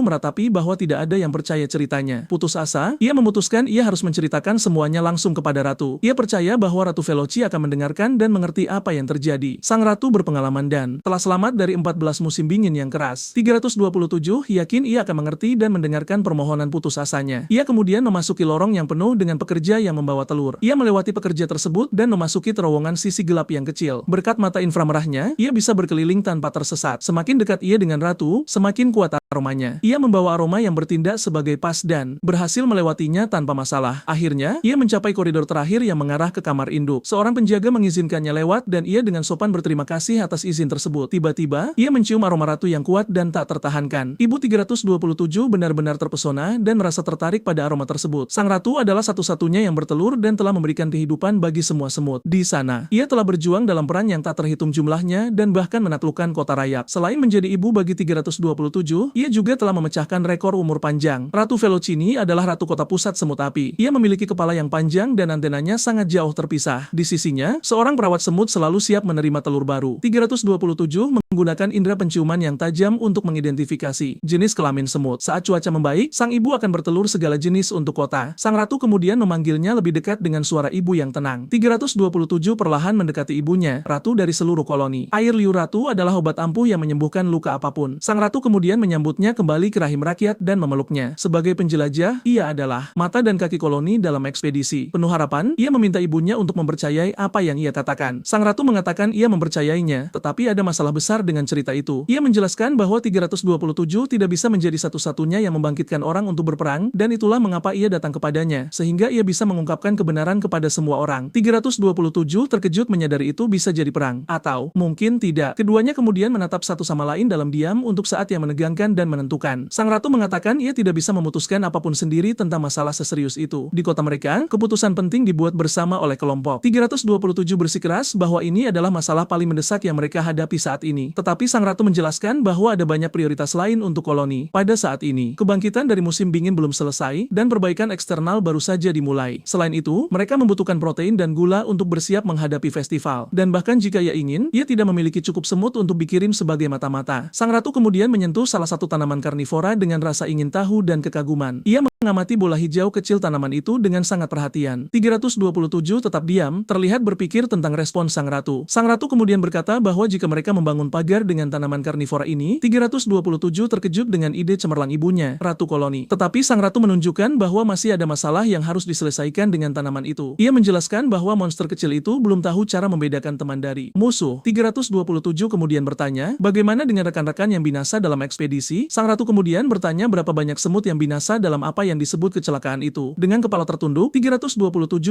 meratapi bahwa tidak ada yang percaya ceritanya. Putus asa, ia memutuskan ia harus menceritakan semuanya langsung kepada Ratu. Ia percaya bahwa Ratu Veloci akan mendengarkan dan mengerti apa yang terjadi. Sang Ratu berpengalaman dan telah selamat dari 14 musim dingin yang keras. 327 yakin ia akan mengerti dan mendengarkan permohonan putus asanya. Ia kemudian memasuki lorong yang penuh dengan pekerja yang membawa telur. Ia melewati pekerja tersebut dan memasuki terowongan sisi gelap yang kecil. Berkat mata inframerahnya, ia bisa berkeliling tanpa tersesat. Semakin dekat ia dengan Ratu, semakin kuat aromanya. Ia membawa aroma yang bertindak sebagai pas dan berhasil melewatinya tanpa masalah. Akhirnya, ia mencapai koridor terakhir yang mengarah ke kamar induk. Seorang penjaga mengizinkannya lewat dan ia dengan sopan berterima kasih atas izin tersebut. Tiba-tiba, ia mencium aroma Ratu yang kuat dan tak tertahankan. Ibu 327 benar-benar terpesona dan merasa tertarik pada aroma tersebut. Sang Ratu adalah satu-satunya yang bertelur dan telah memberikan kehidupan bagi semua semut. Di sana, ia telah berjuang dalam perang yang tak terhitung jumlahnya dan bahkan menaklukkan kota Rayap. Selain menjadi ibu bagi 327, ia juga telah memecahkan rekor umur panjang. Ratu Velocini adalah ratu kota pusat semut api. Ia memiliki kepala yang panjang dan antenanya sangat jauh terpisah. Di sisinya, seorang perawat semut selalu siap menerima telur baru. 327 menggunakan indera penciuman yang tajam untuk mengidentifikasi jenis kelamin semut. Saat cuaca membaik, sang ibu akan bertelur segala jenis untuk kota. Sang ratu kemudian memanggilnya lebih dekat dengan suara ibu yang tenang. 327 perlahan mendekati ibunya, ratu dari seluruh koloni. Air liur ratu adalah obat ampuh yang menyembuhkan luka apapun. Sang ratu kemudian menyambutnya kembali ke rahim rakyat dan memeluknya. Sebagai penjelajah, ia adalah mata dan kaki koloni dalam ekspedisi. Penuh harapan, ia meminta ibunya untuk mempercayai apa yang ia katakan. Sang ratu mengatakan ia mempercayainya, tetapi ada masalah besar dengan cerita itu. Ia menjelaskan bahwa 327 tidak bisa menjadi satu-satunya yang membangkitkan orang untuk berperang, dan itulah mengapa ia datang kepadanya, sehingga ia bisa mengungkapkan kebenaran kepada semua orang. 327 terkejut menyadari itu bisa jadi perang, atau mungkin tidak. Keduanya kemudian menatap satu sama lain dalam diam untuk saat yang menegangkan dan menentukan. Sang ratu mengatakan ia tidak bisa memutuskan apapun sendiri tentang masalah seserius itu. Di kota mereka, keputusan penting dibuat bersama oleh kelompok. 327 bersikeras bahwa ini adalah masalah paling mendesak yang mereka hadapi saat ini. Tetapi sang ratu menjelaskan bahwa ada banyak prioritas lain untuk koloni. Pada saat ini, kebangkitan dari musim dingin belum selesai dan perbaikan eksternal baru saja dimulai. Selain itu, mereka membutuhkan protein dan gula untuk bersiap menghadapi festival. Dan bahkan jika ia ingin, ia tidak memiliki cukup semut untuk dikirim sebagai mata-mata. Sang ratu kemudian menyentuh salah satu tanaman karnivora dengan rasa ingin tahu dan kekaguman. Ia mengamati bola hijau kecil tanaman itu dengan sangat perhatian. 327 tetap diam, terlihat berpikir tentang respons sang ratu. Sang ratu kemudian berkata bahwa jika mereka membangun pagar dengan tanaman karnivora ini, 327 terkejut dengan ide cemerlang ibunya, Ratu Koloni. Tetapi sang ratu menunjukkan bahwa masih ada masalah yang harus diselesaikan dengan tanaman itu. Ia menjelaskan bahwa monster kecil itu belum tahu cara membedakan teman dari musuh. 327 kemudian bertanya, bagaimana dengan rekan-rekan yang binasa dalam ekspedisi? Sang ratu kemudian bertanya berapa banyak semut yang binasa dalam apa yang disebut kecelakaan itu. Dengan kepala tertunduk, 327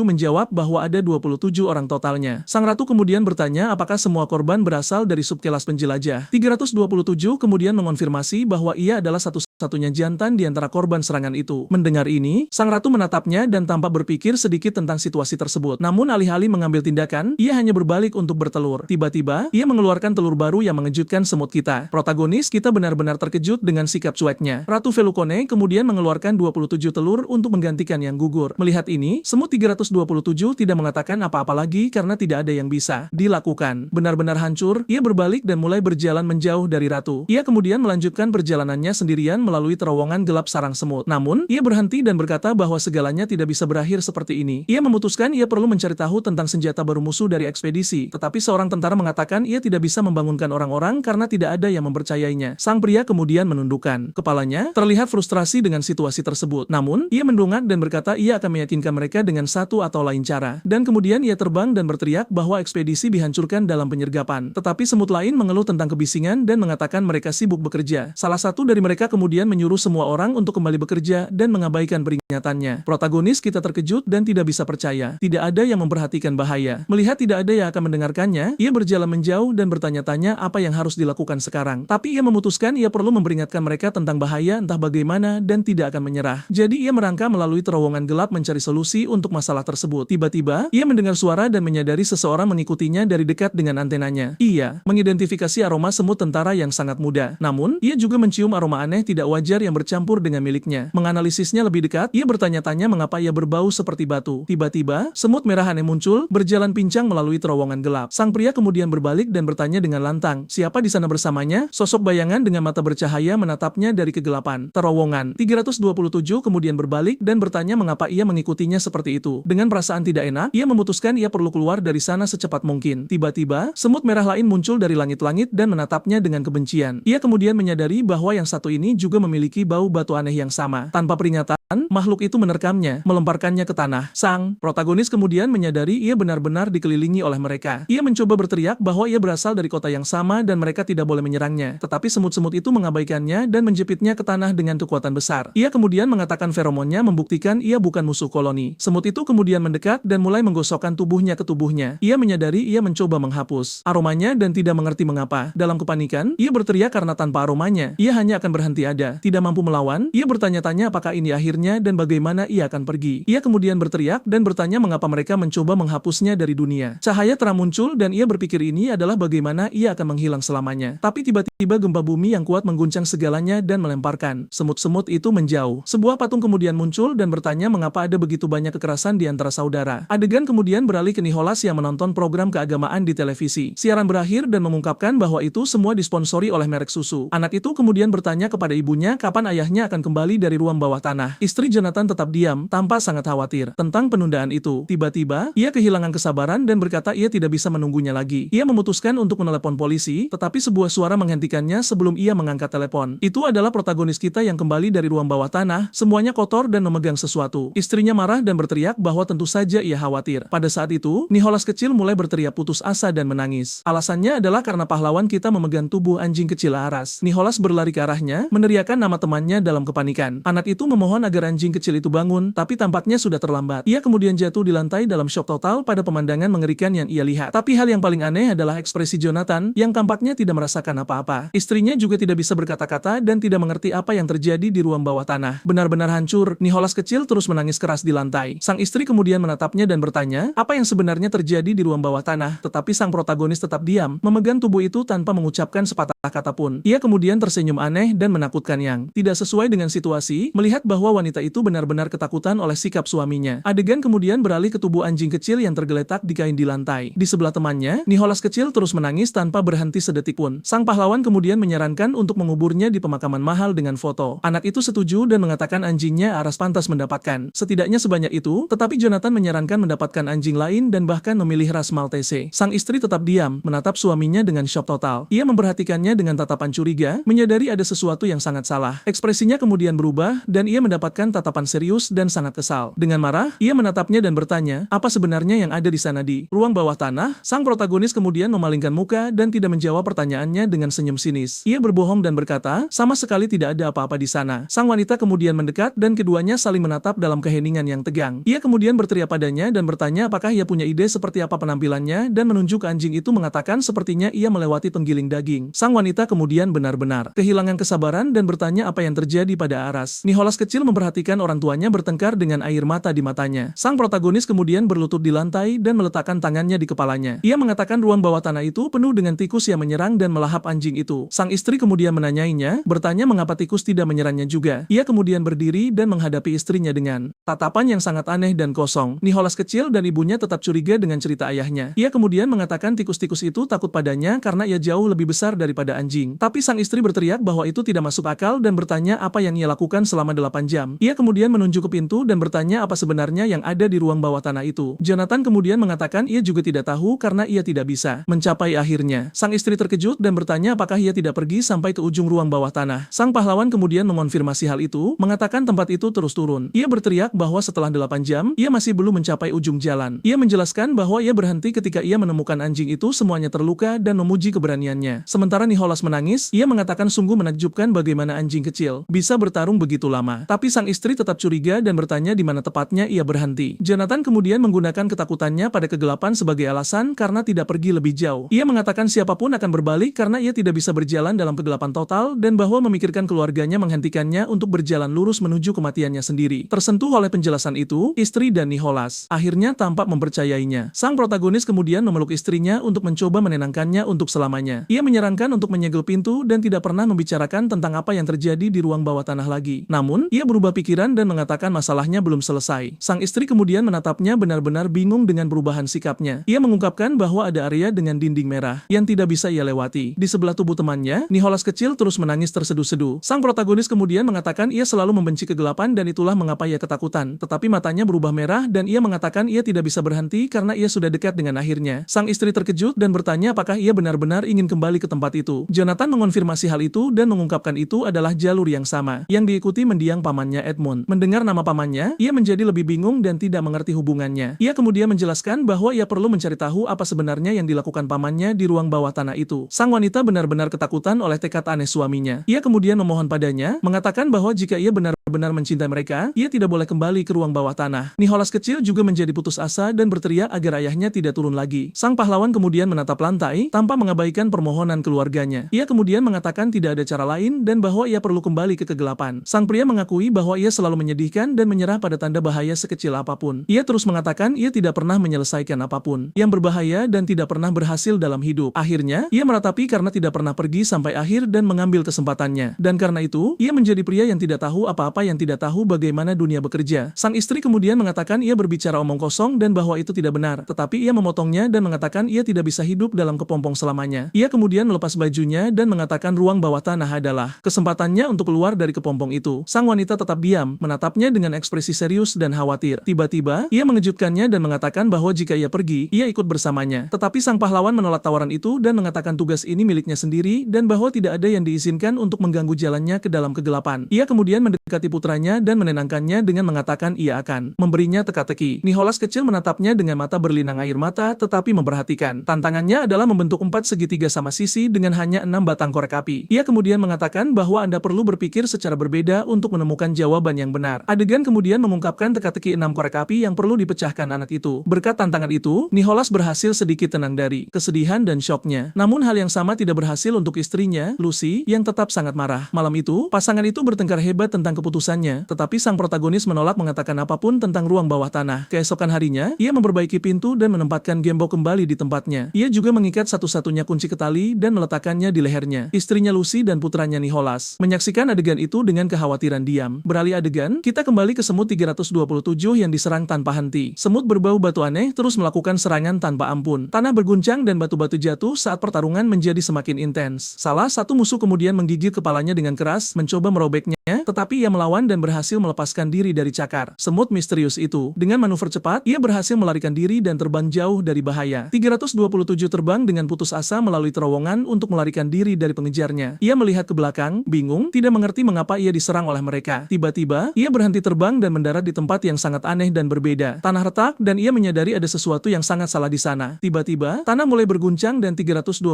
menjawab bahwa ada 27 orang totalnya. Sang ratu kemudian bertanya apakah semua korban berasal dari subkelas penjelajah. 327 kemudian mengonfirmasi bahwa ia adalah satu satu-satunya jantan di antara korban serangan itu. Mendengar ini, sang ratu menatapnya dan tampak berpikir sedikit tentang situasi tersebut. Namun alih-alih mengambil tindakan, ia hanya berbalik untuk bertelur. Tiba-tiba, ia mengeluarkan telur baru yang mengejutkan semut kita. Protagonis kita benar-benar terkejut dengan sikap cueknya. Ratu Velukone kemudian mengeluarkan 27 telur untuk menggantikan yang gugur. Melihat ini, semut 327 tidak mengatakan apa-apa lagi karena tidak ada yang bisa dilakukan. Benar-benar hancur, ia berbalik dan mulai berjalan menjauh dari ratu. Ia kemudian melanjutkan perjalanannya sendirian melalui terowongan gelap sarang semut. Namun, ia berhenti dan berkata bahwa segalanya tidak bisa berakhir seperti ini. Ia memutuskan ia perlu mencari tahu tentang senjata baru musuh dari ekspedisi. Tetapi seorang tentara mengatakan ia tidak bisa membangunkan orang-orang karena tidak ada yang mempercayainya. Sang pria kemudian menundukkan kepalanya, terlihat frustrasi dengan situasi tersebut. Namun, ia mendongak dan berkata ia akan meyakinkan mereka dengan satu atau lain cara. Dan kemudian ia terbang dan berteriak bahwa ekspedisi dihancurkan dalam penyergapan. Tetapi semut lain mengeluh tentang kebisingan dan mengatakan mereka sibuk bekerja. Salah satu dari mereka kemudian menyuruh semua orang untuk kembali bekerja dan mengabaikan peringatannya. Protagonis kita terkejut dan tidak bisa percaya. Tidak ada yang memperhatikan bahaya. Melihat tidak ada yang akan mendengarkannya, ia berjalan menjauh dan bertanya-tanya apa yang harus dilakukan sekarang. Tapi ia memutuskan ia perlu memperingatkan mereka tentang bahaya entah bagaimana dan tidak akan menyerah. Jadi ia merangkak melalui terowongan gelap mencari solusi untuk masalah tersebut. Tiba-tiba, ia mendengar suara dan menyadari seseorang mengikutinya dari dekat dengan antenanya. Ia mengidentifikasi aroma semut tentara yang sangat muda. Namun, ia juga mencium aroma aneh tidak wajar yang bercampur dengan miliknya. Menganalisisnya lebih dekat, ia bertanya-tanya mengapa ia berbau seperti batu. Tiba-tiba, semut merah aneh muncul, berjalan pincang melalui terowongan gelap. Sang pria kemudian berbalik dan bertanya dengan lantang, siapa di sana bersamanya? Sosok bayangan dengan mata bercahaya menatapnya dari kegelapan. Terowongan 327 kemudian berbalik dan bertanya mengapa ia mengikutinya seperti itu. Dengan perasaan tidak enak, ia memutuskan ia perlu keluar dari sana secepat mungkin. Tiba-tiba, semut merah lain muncul dari langit-langit dan menatapnya dengan kebencian. Ia kemudian menyadari bahwa yang satu ini juga memiliki bau batu aneh yang sama. Tanpa peringatan, makhluk itu menerkamnya, melemparkannya ke tanah. Sang protagonis kemudian menyadari ia benar-benar dikelilingi oleh mereka. Ia mencoba berteriak bahwa ia berasal dari kota yang sama dan mereka tidak boleh menyerangnya. Tetapi semut-semut itu mengabaikannya dan menjepitnya ke tanah dengan kekuatan besar. Ia kemudian mengatakan feromonnya membuktikan ia bukan musuh koloni. Semut itu kemudian mendekat dan mulai menggosokkan tubuhnya ke tubuhnya. Ia menyadari ia mencoba menghapus aromanya dan tidak mengerti mengapa. Dalam kepanikan, ia berteriak karena tanpa aromanya, ia hanya akan berhenti ada. Tidak mampu melawan, ia bertanya-tanya apakah ini akhirnya dan bagaimana ia akan pergi. Ia kemudian berteriak dan bertanya mengapa mereka mencoba menghapusnya dari dunia. Cahaya terang muncul dan ia berpikir ini adalah bagaimana ia akan menghilang selamanya. Tapi tiba-tiba gempa bumi yang kuat mengguncang segalanya dan melemparkan semut-semut itu menjauh. Sebuah patung kemudian muncul dan bertanya mengapa ada begitu banyak kekerasan di antara saudara. Adegan kemudian beralih ke Nicholas yang menonton program keagamaan di televisi. Siaran berakhir dan mengungkapkan bahwa itu semua disponsori oleh merek susu. Anak itu kemudian bertanya kepada ibunya kapan ayahnya akan kembali dari ruang bawah tanah. Istri Jonathan tetap diam, tampak sangat khawatir tentang penundaan itu. Tiba-tiba, ia kehilangan kesabaran dan berkata ia tidak bisa menunggunya lagi. Ia memutuskan untuk menelepon polisi, tetapi sebuah suara menghentikannya sebelum ia mengangkat telepon. Itu adalah protagonis kita yang kembali dari ruang bawah tanah, semuanya kotor dan memegang sesuatu. Istrinya marah dan berteriak bahwa tentu saja ia khawatir. Pada saat itu, Nicholas kecil mulai berteriak putus asa dan menangis. Alasannya adalah karena pahlawan kita memegang tubuh anjing kecil Aras. Nicholas berlari ke arahnya, meneriakkan nama temannya dalam kepanikan. Anak itu memohon agar anjing kecil itu bangun, tapi tampaknya sudah terlambat. Ia kemudian jatuh di lantai dalam syok total pada pemandangan mengerikan yang ia lihat. Tapi hal yang paling aneh adalah ekspresi Jonathan yang tampaknya tidak merasakan apa-apa. Istrinya juga tidak bisa berkata-kata dan tidak mengerti apa yang terjadi di ruang bawah tanah. Benar-benar hancur. Nicholas kecil terus menangis keras di lantai. Sang istri kemudian menatapnya dan bertanya, apa yang sebenarnya terjadi di ruang bawah tanah? Tetapi sang protagonis tetap diam, memegang tubuh itu tanpa mengucapkan sepatah kata pun. Ia kemudian tersenyum aneh dan menakutkan yang tidak sesuai dengan situasi, melihat bahwa wanita itu benar-benar ketakutan oleh sikap suaminya. Adegan kemudian beralih ke tubuh anjing kecil yang tergeletak di kain di lantai. Di sebelah temannya, Nicholas kecil terus menangis tanpa berhenti sedetik pun. Sang pahlawan kemudian menyarankan untuk menguburnya di pemakaman mahal dengan foto. Anak itu setuju dan mengatakan anjingnya Aras pantas mendapatkan setidaknya sebanyak itu, tetapi Jonathan menyarankan mendapatkan anjing lain dan bahkan memilih ras Maltese. Sang istri tetap diam, menatap suaminya dengan syok total. Ia memperhatikannya dengan tatapan curiga, menyadari ada sesuatu yang sangat salah. Ekspresinya kemudian berubah, dan ia mendapatkan tatapan serius dan sangat kesal. Dengan marah, ia menatapnya dan bertanya, apa sebenarnya yang ada di sana di ruang bawah tanah? Sang protagonis kemudian memalingkan muka dan tidak menjawab pertanyaannya dengan senyum sinis. Ia berbohong dan berkata, sama sekali tidak ada apa-apa di sana. Sang wanita kemudian mendekat dan keduanya saling menatap dalam keheningan yang tegang. Ia kemudian berteriak padanya dan bertanya apakah ia punya ide seperti apa penampilannya dan menunjuk ke anjing itu mengatakan sepertinya ia melewati penggiling daging. Sang wanita kemudian benar-benar kehilangan kesabaran dan bertanya apa yang terjadi pada Aras. Nicholas kecil memperhatikan orang tuanya bertengkar dengan air mata di matanya. Sang protagonis kemudian berlutut di lantai dan meletakkan tangannya di kepalanya. Ia mengatakan ruang bawah tanah itu penuh dengan tikus yang menyerang dan melahap anjing itu. Sang istri kemudian menanyainya, bertanya mengapa tikus tidak menyerangnya juga. Ia kemudian berdiri dan menghadapi istrinya dengan tatapan yang sangat aneh dan kosong. Nicholas kecil dan ibunya tetap curiga dengan cerita ayahnya. Ia kemudian mengatakan tikus-tikus itu takut padanya karena ia jauh lebih besar daripada anjing. Tapi sang istri berteriak bahwa itu tidak masuk akal dan bertanya apa yang ia lakukan selama 8 jam. Ia kemudian menunjuk ke pintu dan bertanya apa sebenarnya yang ada di ruang bawah tanah itu. Jonathan kemudian mengatakan ia juga tidak tahu karena ia tidak bisa mencapai akhirnya. Sang istri terkejut dan bertanya apakah ia tidak pergi sampai ke ujung ruang bawah tanah. Sang pahlawan kemudian mengonfirmasi hal itu, mengatakan tempat itu terus turun. Ia berteriak bahwa setelah 8 jam, ia masih belum mencapai ujung jalan. Ia menjelaskan bahwa ia berhenti ketika ia menemukan anjing itu semuanya terluka dan memuji keberaniannya. Sementara Nicholas menangis, ia mengatakan sungguh menakjubkan bagaimana anjing kecil bisa bertarung begitu lama. Tapi sang istri tetap curiga dan bertanya di mana tepatnya ia berhenti. Jonathan kemudian menggunakan ketakutannya pada kegelapan sebagai alasan karena tidak pergi lebih jauh. Ia mengatakan siapapun akan berbalik karena ia tidak bisa berjalan dalam kegelapan total dan bahwa memikirkan keluarganya menghentikannya untuk berjalan lurus menuju kematiannya sendiri. Tersentuh oleh penjelasan itu, istri dan Nicholas akhirnya tampak mempercayainya. Sang protagonis kemudian memeluk istrinya untuk mencoba menenangkannya untuk selamanya. Ia menyarankan untuk menyegel pintu dan tidak pernah membicarakan tentang apa yang terjadi di ruang bawah tanah lagi. Namun, ia berubah pikiran dan mengatakan masalahnya belum selesai. Sang istri kemudian menatapnya benar-benar bingung dengan perubahan sikapnya. Ia mengungkapkan bahwa ada area dengan dinding merah yang tidak bisa ia lewati. Di sebelah tubuh temannya, Nicholas kecil terus menangis terseduh-seduh. Sang protagonis kemudian mengatakan ia selalu membenci kegelapan dan itulah mengapa ia ketakutan. Tetapi matanya berubah merah dan ia mengatakan ia tidak bisa berhenti karena ia sudah dekat dengan akhirnya. Sang istri terkejut dan bertanya apakah ia benar-benar ingin kembali ke tempat itu. Jonathan mengonfirmasi hal itu dan mengungkapkan itu adalah jalur yang sama yang diikuti mendiang pamannya Edmund. Mendengar nama pamannya, ia menjadi lebih bingung dan tidak mengerti hubungannya. Ia kemudian menjelaskan bahwa ia perlu mencari tahu apa sebenarnya yang dilakukan pamannya di ruang bawah tanah itu. Sang wanita benar-benar ketakutan oleh tekad aneh suaminya. Ia kemudian memohon padanya, mengatakan bahwa jika ia benar-benar mencintai mereka, ia tidak boleh kembali ke ruang bawah tanah. Nicholas kecil juga menjadi putus asa dan berteriak agar ayahnya tidak turun lagi. Sang pahlawan kemudian menatap lantai tanpa mengabaikan permohonan keluarganya. Ia kemudian mengatakan tidak ada cara lain dan bahwa ia perlu kembali ke kegelapan. Sang pria mengakui bahwa ia selalu menyedihkan dan menyerah pada tanda bahaya sekecil apapun. Ia terus mengatakan ia tidak pernah menyelesaikan apapun yang berbahaya dan tidak pernah berhasil dalam hidup. Akhirnya, ia meratapi karena tidak pernah pergi sampai akhir dan mengambil kesempatannya. Dan karena itu, ia menjadi pria yang tidak tahu apa-apa, yang tidak tahu bagaimana dunia bekerja. Sang istri kemudian mengatakan ia berbicara omong kosong dan bahwa itu tidak benar. Tetapi ia memotongnya dan mengatakan ia tidak bisa hidup dalam kepompong selamanya. Ia kemudian melepas bajunya dan mengatakan ruang bawah tanah adalah kesempatannya untuk keluar dari kepompong itu. Sang wanita tetap diam, menatapnya dengan ekspresi serius dan khawatir. Tiba-tiba, ia mengejutkannya dan mengatakan bahwa jika ia pergi, ia ikut bersamanya. Tetapi sang pahlawan menolak tawaran itu dan mengatakan tugas ini miliknya sendiri dan bahwa tidak ada yang diizinkan untuk mengganggu jalannya ke dalam kegelapan. Ia kemudian mendekati putranya dan menenangkannya dengan mengatakan ia akan memberinya teka-teki. Nicholas kecil menatapnya dengan mata berlinang air mata tetapi memperhatikan. Tantangannya adalah membentuk 4 segitiga sama sisi dengan hanya 6 batang korek api. Ia kemudian mengatakan bahwa Anda perlu berpikir secara berbeda untuk menemukan jawaban yang benar. Adegan kemudian mengungkapkan teka-teki 6 korek api yang perlu dipecahkan anak itu. Berkat tantangan itu, Nicholas berhasil sedikit tenang dari kesedihan dan syoknya. Namun hal yang sama tidak berhasil untuk istrinya, Lucy, yang tetap sangat marah. Malam itu, pasangan itu bertengkar hebat tentang keputusannya, tetapi sang protagonis menolak mengatakan apapun tentang ruang bawah tanah. Keesokan harinya, ia memperbaiki pintu dan menempatkan gembok kembali di tempatnya. Ia juga mengikat satu-satunya kunci ke tali dan meletakkannya di lehernya. Istrinya Lucy dan putranya Nicholas menyaksikan adegan itu dengan kekhawatiran diam. Beralih adegan, kita kembali ke semut 327 yang diserang tanpa henti. Semut berbau batu aneh terus melakukan serangan tanpa ampun. Tanah berguncang dan batu-batu jatuh saat pertarungan menjadi semakin intens. Salah satu musuh kemudian menggigit kepalanya dengan keras, mencoba merobeknya, tetapi ia melawan dan berhasil melepaskan diri dari cakar semut misterius itu. Dengan manuver cepat, ia berhasil melarikan diri dan terbang jauh dari bahaya. 327 terbang dengan putus asa melalui terowongan untuk melarikan diri dari pengejarnya. Ia melihat ke belakang, bingung, tidak mengerti mengapa ia diserang oleh mereka. Tiba-tiba, ia berhenti terbang dan mendarat di tempat yang sangat aneh dan berbeda. Tanah retak dan ia menyadari ada sesuatu yang sangat salah di sana. Tiba-tiba, tanah mulai berguncang dan 327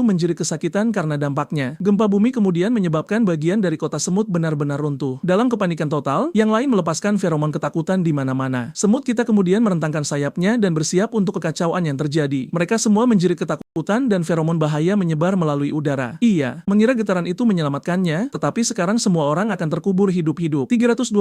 menjerit kesakitan karena dampaknya. Gempa bumi kemudian menyebabkan bagian dari kota semut benar-benar runtuh Dalam kepanikan total, yang lain melepaskan feromon ketakutan di mana-mana. Semut kita kemudian merentangkan sayapnya dan bersiap untuk kekacauan yang terjadi. Mereka semua menjerit ketakutan dan feromon bahaya menyebar melalui udara. Ia mengira getaran itu menyelamatkannya, tetapi sekarang semua orang akan terkubur hidup-hidup. 327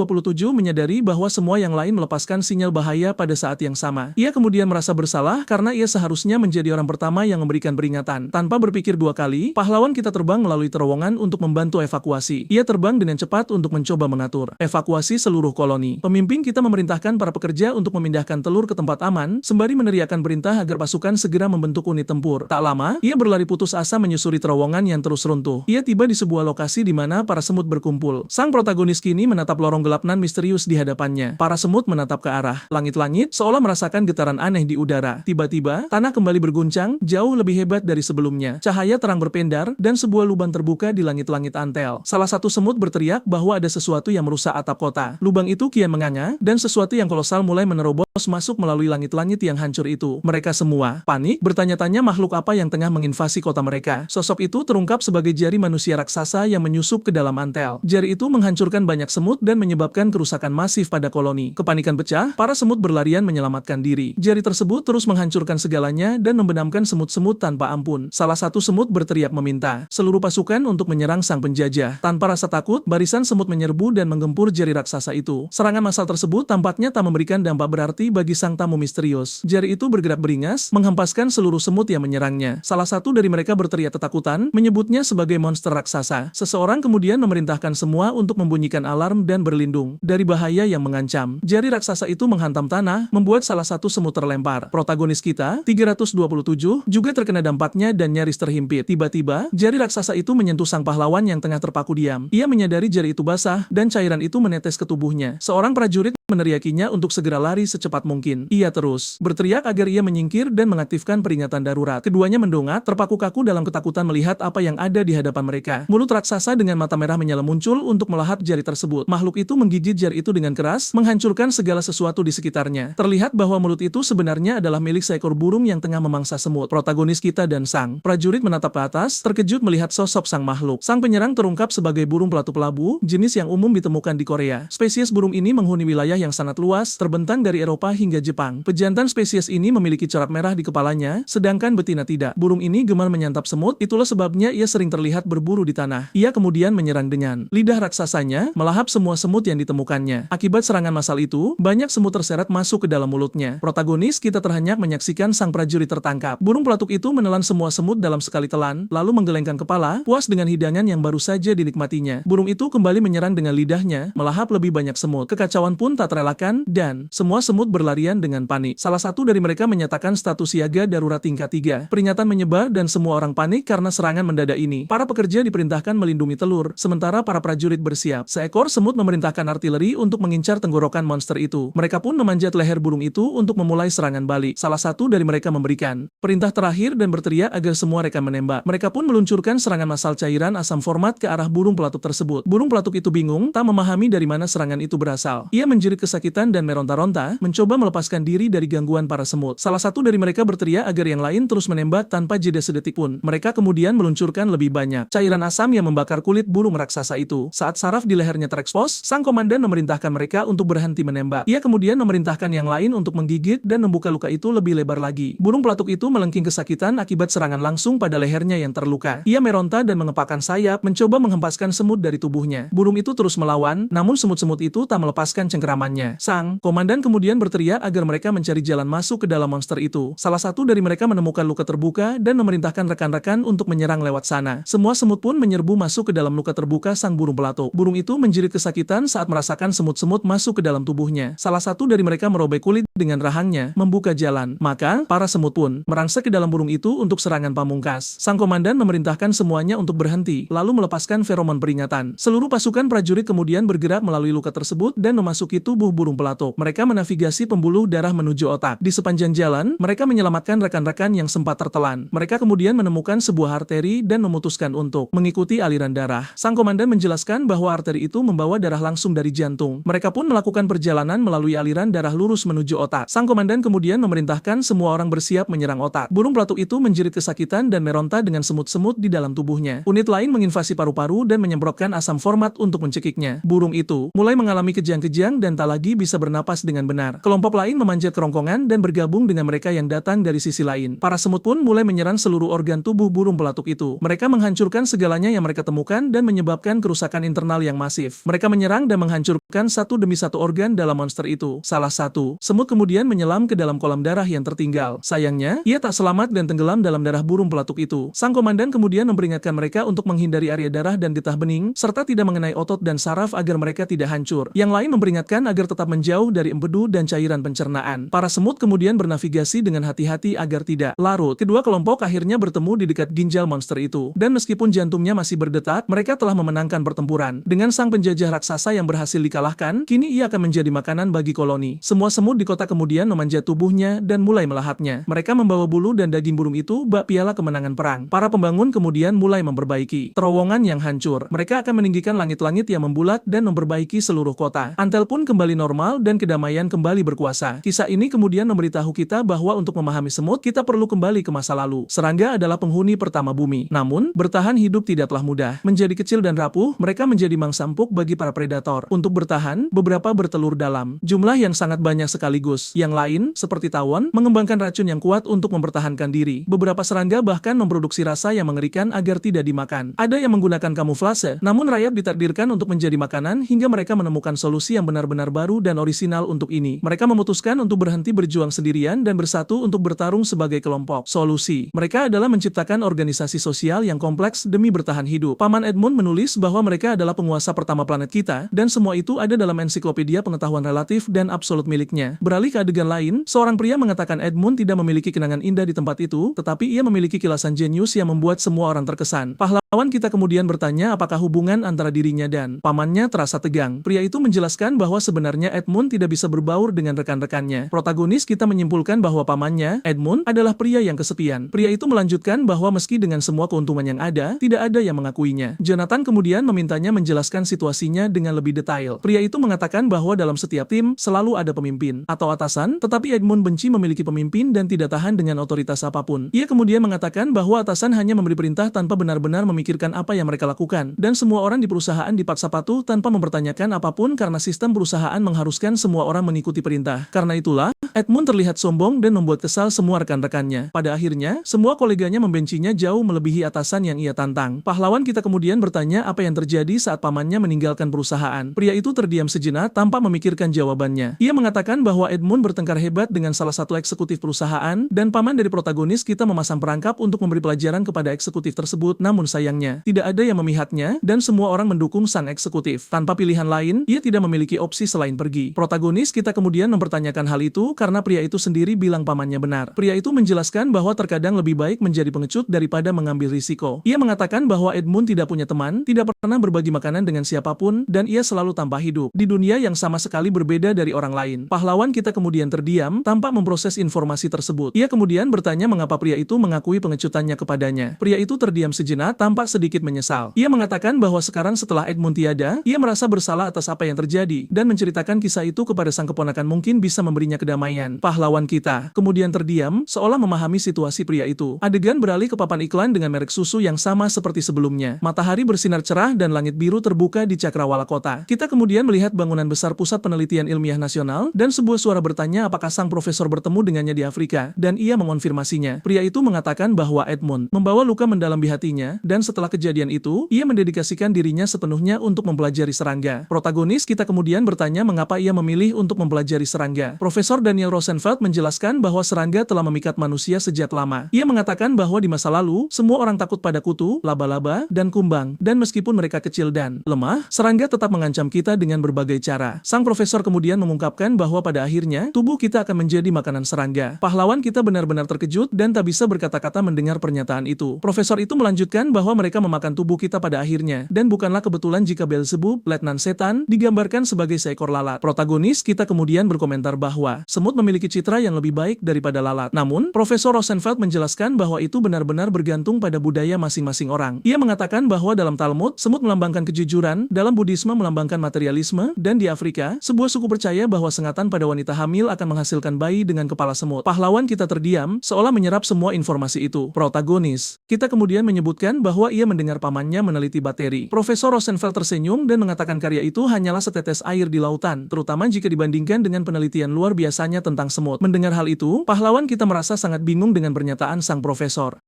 menyadari bahwa semua yang lain melepaskan sinyal bahaya pada saat yang sama. Ia kemudian merasa bersalah karena ia seharusnya menjadi orang pertama yang memberikan peringatan. Tanpa berpikir dua kali, pahlawan kita terbang melalui terowongan untuk membantu evakuasi. Ia terbang dengan cepat untuk mencoba mengatur evakuasi seluruh koloni. Pemimpin kita memerintahkan para pekerja untuk memindahkan telur ke tempat aman, sembari meneriakkan perintah agar pasukan segera membentuk unit tempur. Tak lama, ia berlari putus asa menyusuri terowongan yang terus runtuh. Ia tiba di sebuah lokasi di mana para semut berkumpul. Sang protagonis kini menatap lorong gelap nan misterius di hadapannya. Para semut menatap ke arah langit-langit, seolah merasakan getaran aneh di udara. Tiba-tiba, tanah kembali berguncang, jauh lebih hebat dari sebelumnya. Cahaya terang berpendar, dan sebuah lubang terbuka di langit-langit antel. Salah satu semut berteriak bahwa ada sesuatu yang merusak atap kota. Lubang itu kian menganga, dan sesuatu yang kolosal mulai menerobos masuk melalui langit-langit yang hancur itu. Mereka semua panik, bertanya-tanya makhluk apa yang tengah menginvasi kota mereka. Sosok itu terungkap sebagai jari manusia raksasa yang menyusup ke dalam antel. Jari itu menghancurkan banyak semut dan menyebabkan kerusakan masif pada koloni. Kepanikan pecah, para semut berlarian menyelamatkan diri. Jari tersebut terus menghancurkan segalanya dan membenamkan semut-semut tanpa ampun. Salah satu semut berteriak meminta seluruh pasukan untuk menyerang sang penjajah. Tanpa rasa takut, barisan semut menyerbu dan menggempur jari raksasa itu. Serangan massal tersebut tampaknya tak memberikan dampak berarti bagi sang tamu misterius. Jari itu bergerak beringas, menghempaskan seluruh semut yang menyerangnya. Salah satu dari mereka berteriak ketakutan, menyebutnya sebagai monster raksasa. Seseorang kemudian memerintahkan semua untuk membunyikan alarm dan berlindung dari bahaya yang mengancam. Jari raksasa itu menghantam tanah, membuat salah satu semut terlempar. Protagonis kita, 327, juga terkena dampaknya dan nyaris terhimpit. Tiba-tiba, jari raksasa itu menyentuh sang pahlawan yang tengah terpaku diam. Ia menyadari jari itu basah, dan cairan itu menetes ke tubuhnya. Seorang prajurit meneriakinya untuk segera lari secepat mungkin. Ia terus berteriak agar ia menyingkir dan mengaktifkan peringatan darurat. Keduanya mendongak, terpaku kaku dalam ketakutan melihat apa yang ada di hadapan mereka. Mulut raksasa dengan mata merah menyala muncul untuk melahap jari tersebut. Makhluk itu menggigit jari itu dengan keras, menghancurkan segala sesuatu di sekitarnya. Terlihat bahwa mulut itu sebenarnya adalah milik seekor burung yang tengah memangsa semut. Protagonis kita dan sang prajurit menatap ke atas, terkejut melihat sosok sang makhluk. Sang penyerang terungkap sebagai burung pelatu pelabu, jenis yang umum ditemukan di Korea. Spesies burung ini menghuni wilayah yang sangat luas, terbentang dari Eropa hingga Jepang. Pejantan spesies ini memiliki corak merah di kepalanya, sedangkan betina tidak. Burung ini gemar menyantap semut, itulah sebabnya ia sering terlihat berburu di tanah. Ia kemudian menyerang dengan lidah raksasanya, melahap semua semut yang ditemukannya. Akibat serangan massal itu, banyak semut terseret masuk ke dalam mulutnya. Protagonis kita terhenyak menyaksikan sang prajurit tertangkap. Burung pelatuk itu menelan semua semut dalam sekali telan, lalu menggelengkan kepala, puas dengan hidangan yang baru saja dinikmatinya. Burung itu kembali menyerang dengan lidahnya, melahap lebih banyak semut. Kekacauan pun tak terelakkan, dan semua semut berlarian dengan panik. Salah satu dari mereka menyatakan status siaga darurat tingkat 3. Peringatan menyebar dan semua orang panik karena serangan mendadak ini. Para pekerja diperintahkan melindungi telur, sementara para prajurit bersiap. Seekor semut memerintahkan artileri untuk mengincar tenggorokan monster itu. Mereka pun memanjat leher burung itu untuk memulai serangan balik. Salah satu dari mereka memberikan perintah terakhir dan berteriak agar semua rekan menembak. Mereka pun meluncurkan serangan massal cairan asam format ke arah burung pelatuk tersebut. Burung pelatuk itu bingung, tak memahami dari mana serangan itu berasal. Ia menjerit kesakitan dan meronta-ronta, mencoba melepaskan diri dari gangguan para semut. Salah satu dari mereka berteriak agar yang lain terus menembak tanpa jeda sedetik pun. Mereka kemudian meluncurkan lebih banyak cairan asam yang membakar kulit burung raksasa itu. Saat saraf di lehernya terekspos, sang komandan memerintahkan mereka untuk berhenti menembak. Ia kemudian memerintahkan yang lain untuk menggigit dan membuka luka itu lebih lebar lagi. Burung pelatuk itu melengking kesakitan akibat serangan langsung pada lehernya yang terluka. Ia meronta dan mengepakkan sayap, mencoba menghempaskan semut dari tubuhnya. Burung itu terus melawan, namun semut-semut itu tak melepaskan cengkeramannya. Sang komandan kemudian berteriak agar mereka mencari jalan masuk ke dalam monster itu. Salah satu dari mereka menemukan luka terbuka dan memerintahkan rekan-rekan untuk menyerang lewat sana. Semua semut pun menyerbu masuk ke dalam luka terbuka sang burung pelatuk. Burung itu menjerit kesakitan saat merasakan semut-semut masuk ke dalam tubuhnya. Salah satu dari mereka merobek kulit dengan rahangnya, membuka jalan. Maka, para semut pun merangsek ke dalam burung itu untuk serangan pamungkas. Sang komandan memerintahkan semuanya untuk berhenti, lalu melepaskan feromon peringatan. Seluruh pasukan prajurit kemudian bergerak melalui luka tersebut dan memasuki tubuh burung pelatuk. Mereka menavigasi pembuluh darah menuju otak. Di sepanjang jalan, mereka menyelamatkan rekan-rekan yang sempat tertelan. Mereka kemudian menemukan sebuah arteri dan memutuskan untuk mengikuti aliran darah. Sang komandan menjelaskan bahwa arteri itu membawa darah langsung dari jantung. Mereka pun melakukan perjalanan melalui aliran darah lurus menuju otak. Sang komandan kemudian memerintahkan semua orang bersiap menyerang otak. Burung pelatuk itu menjerit kesakitan dan meronta dengan semut-semut di dalam tubuhnya. Unit lain menginvasi paru-paru dan menyemprotkan asam format untuk mencegah dicekiknya. Burung itu mulai mengalami kejang-kejang dan tak lagi bisa bernapas dengan benar. Kelompok lain memanjat kerongkongan dan bergabung dengan mereka yang datang dari sisi lain. Para semut pun mulai menyerang seluruh organ tubuh burung pelatuk itu. Mereka menghancurkan segalanya yang mereka temukan dan menyebabkan kerusakan internal yang masif. Mereka menyerang dan menghancurkan satu demi satu organ dalam monster itu. Salah satu semut kemudian menyelam ke dalam kolam darah yang tertinggal. Sayangnya, ia tak selamat dan tenggelam dalam darah burung pelatuk itu. Sang komandan kemudian memperingatkan mereka untuk menghindari area darah dan getah bening, serta tidak mengenai otot dan saraf agar mereka tidak hancur. Yang lain memperingatkan agar tetap menjauh dari empedu dan cairan pencernaan. Para semut kemudian bernavigasi dengan hati-hati agar tidak larut. Kedua kelompok akhirnya bertemu di dekat ginjal monster itu. Dan meskipun jantungnya masih berdetak, mereka telah memenangkan pertempuran. Dengan sang penjajah raksasa yang berhasil dikalahkan, kini ia akan menjadi makanan bagi koloni. Semua semut di kota kemudian memanjat tubuhnya dan mulai melahapnya. Mereka membawa bulu dan daging burung itu bak piala kemenangan perang. Para pembangun kemudian mulai memperbaiki terowongan yang hancur. Mereka akan meninggikan langit-langit yang membulat dan memperbaiki seluruh kota. Antel pun kembali normal dan kedamaian kembali berkuasa. Kisah ini kemudian memberitahu kita bahwa untuk memahami semut, kita perlu kembali ke masa lalu. Serangga adalah penghuni pertama bumi. Namun, bertahan hidup tidaklah mudah. Menjadi kecil dan rapuh, mereka menjadi mangsa empuk bagi para predator. Untuk bertahan, beberapa bertelur dalam jumlah yang sangat banyak sekaligus. Yang lain, seperti tawon, mengembangkan racun yang kuat untuk mempertahankan diri. Beberapa serangga bahkan memproduksi rasa yang mengerikan agar tidak dimakan. Ada yang menggunakan kamuflase, namun rayap ditakdirkan untuk menjadi makanan hingga mereka menemukan solusi yang benar-benar baru dan orisinal untuk ini. Mereka memutuskan untuk berhenti berjuang sendirian dan bersatu untuk bertarung sebagai kelompok. Solusi mereka adalah menciptakan organisasi sosial yang kompleks demi bertahan hidup. Paman Edmund menulis bahwa mereka adalah penguasa pertama planet kita, dan semua itu ada dalam ensiklopedia pengetahuan relatif dan absolut miliknya. Beralih ke adegan lain, seorang pria mengatakan Edmund tidak memiliki kenangan indah di tempat itu, tetapi ia memiliki kilasan jenius yang membuat semua orang terkesan. Pahlawan kita kemudian bertanya apakah hubungan antara dirinya dan pamannya terasa tegang. Pria itu menjelaskan bahwa sebenarnya Edmund tidak bisa berbaur dengan rekan-rekannya. Protagonis kita menyimpulkan bahwa pamannya, Edmund, adalah pria yang kesepian. Pria itu melanjutkan bahwa meski dengan semua keuntungan yang ada, tidak ada yang mengakuinya. Jonathan kemudian memintanya menjelaskan situasinya dengan lebih detail. Pria itu mengatakan bahwa dalam setiap tim selalu ada pemimpin atau atasan, tetapi Edmund benci memiliki pemimpin dan tidak tahan dengan otoritas apapun. Ia kemudian mengatakan bahwa atasan hanya memberi perintah tanpa benar-benar memikirkan apa yang mereka lakukan, dan semua orang di perusahaan dipaksa patuh tanpa mempertanyakan apapun karena sistem perusahaan mengharuskan semua orang mengikuti perintah. Karena itulah, Edmund terlihat sombong dan membuat kesal semua rekan-rekannya. Pada akhirnya, semua koleganya membencinya jauh melebihi atasan yang ia tantang. Pahlawan kita kemudian bertanya apa yang terjadi saat pamannya meninggalkan perusahaan. Pria itu terdiam sejenak tanpa memikirkan jawabannya. Ia mengatakan bahwa Edmund bertengkar hebat dengan salah satu eksekutif perusahaan, dan paman dari protagonis kita memasang perangkap untuk memberi pelajaran kepada eksekutif tersebut, namun sayangnya, tidak ada yang memihaknya, dan semua orang mendukung sang eksekutif. Tanpa pilihan lain, ia tidak memiliki opsi selain pergi. Protagonis kita kemudian mempertanyakan hal itu karena pria itu sendiri bilang pamannya benar. Pria itu menjelaskan bahwa terkadang lebih baik menjadi pengecut daripada mengambil risiko. Ia mengatakan bahwa Edmund tidak punya teman, tidak pernah berbagi makanan dengan siapapun, dan ia selalu tanpa hidup di dunia yang sama sekali berbeda dari orang lain. Pahlawan kita kemudian terdiam tanpa memproses informasi tersebut. Ia kemudian bertanya mengapa pria itu mengakui pengecutannya kepadanya. Pria itu terdiam sejenak tampak sedikit menyesal. Ia mengatakan bahwa sekarang setelah Edmund tiada, ia merasa bersalah atas apa yang terjadi, dan menceritakan kisah itu kepada sang keponakan mungkin bisa memberinya kedamaian. Pahlawan kita kemudian terdiam, seolah memahami situasi pria itu. Adegan beralih ke papan iklan dengan merek susu yang sama seperti sebelumnya. Matahari bersinar cerah dan langit biru terbuka di cakrawala kota. Kita kemudian melihat bangunan besar Pusat Penelitian Ilmiah Nasional, dan sebuah suara bertanya apakah sang profesor bertemu dengannya di Afrika, dan ia mengonfirmasinya. Pria itu mengatakan bahwa Edmund membawa luka mendalam di hatinya, dan setelah kejadian itu, ia mendedikasikan dirinya sepenuhnya untuk mempelajari serangga. Protagonis kita kemudian bertanya mengapa ia memilih untuk mempelajari serangga. Profesor Daniel Rosenfeld menjelaskan bahwa serangga telah memikat manusia sejak lama. Ia mengatakan bahwa di masa lalu, semua orang takut pada kutu, laba-laba, dan kumbang, dan meskipun mereka kecil dan lemah, serangga tetap mengancam kita dengan berbagai cara. Sang profesor kemudian mengungkapkan bahwa pada akhirnya, tubuh kita akan menjadi makanan serangga. Pahlawan kita benar-benar terkejut dan tak bisa berkata-kata mendengar pernyataan itu. Profesor itu melanjutkan bahwa mereka memakan tubuh kita pada akhirnya, dan bukanlah kebetulan jika Beelzebub, letnan setan, digambarkan sebagai seekor lalat. Protagonis kita kemudian berkomentar bahwa semut memiliki citra yang lebih baik daripada lalat. Namun, Profesor Rosenfeld menjelaskan bahwa itu benar-benar bergantung pada budaya masing-masing orang. Ia mengatakan bahwa dalam Talmud, semut melambangkan kejujuran, dalam Buddhisme melambangkan materialisme, dan di Afrika, sebuah suku percaya bahwa sengatan pada wanita hamil akan menghasilkan bayi dengan kepala semut. Pahlawan kita terdiam, seolah menyerap semua informasi itu. Protagonis kita kemudian menyebutkan bahwa bahwa ia mendengar pamannya meneliti bakteri. Profesor Rosenfeld tersenyum dan mengatakan karya itu hanyalah setetes air di lautan, terutama jika dibandingkan dengan penelitian luar biasanya tentang semut. Mendengar hal itu, pahlawan kita merasa sangat bingung dengan pernyataan sang profesor.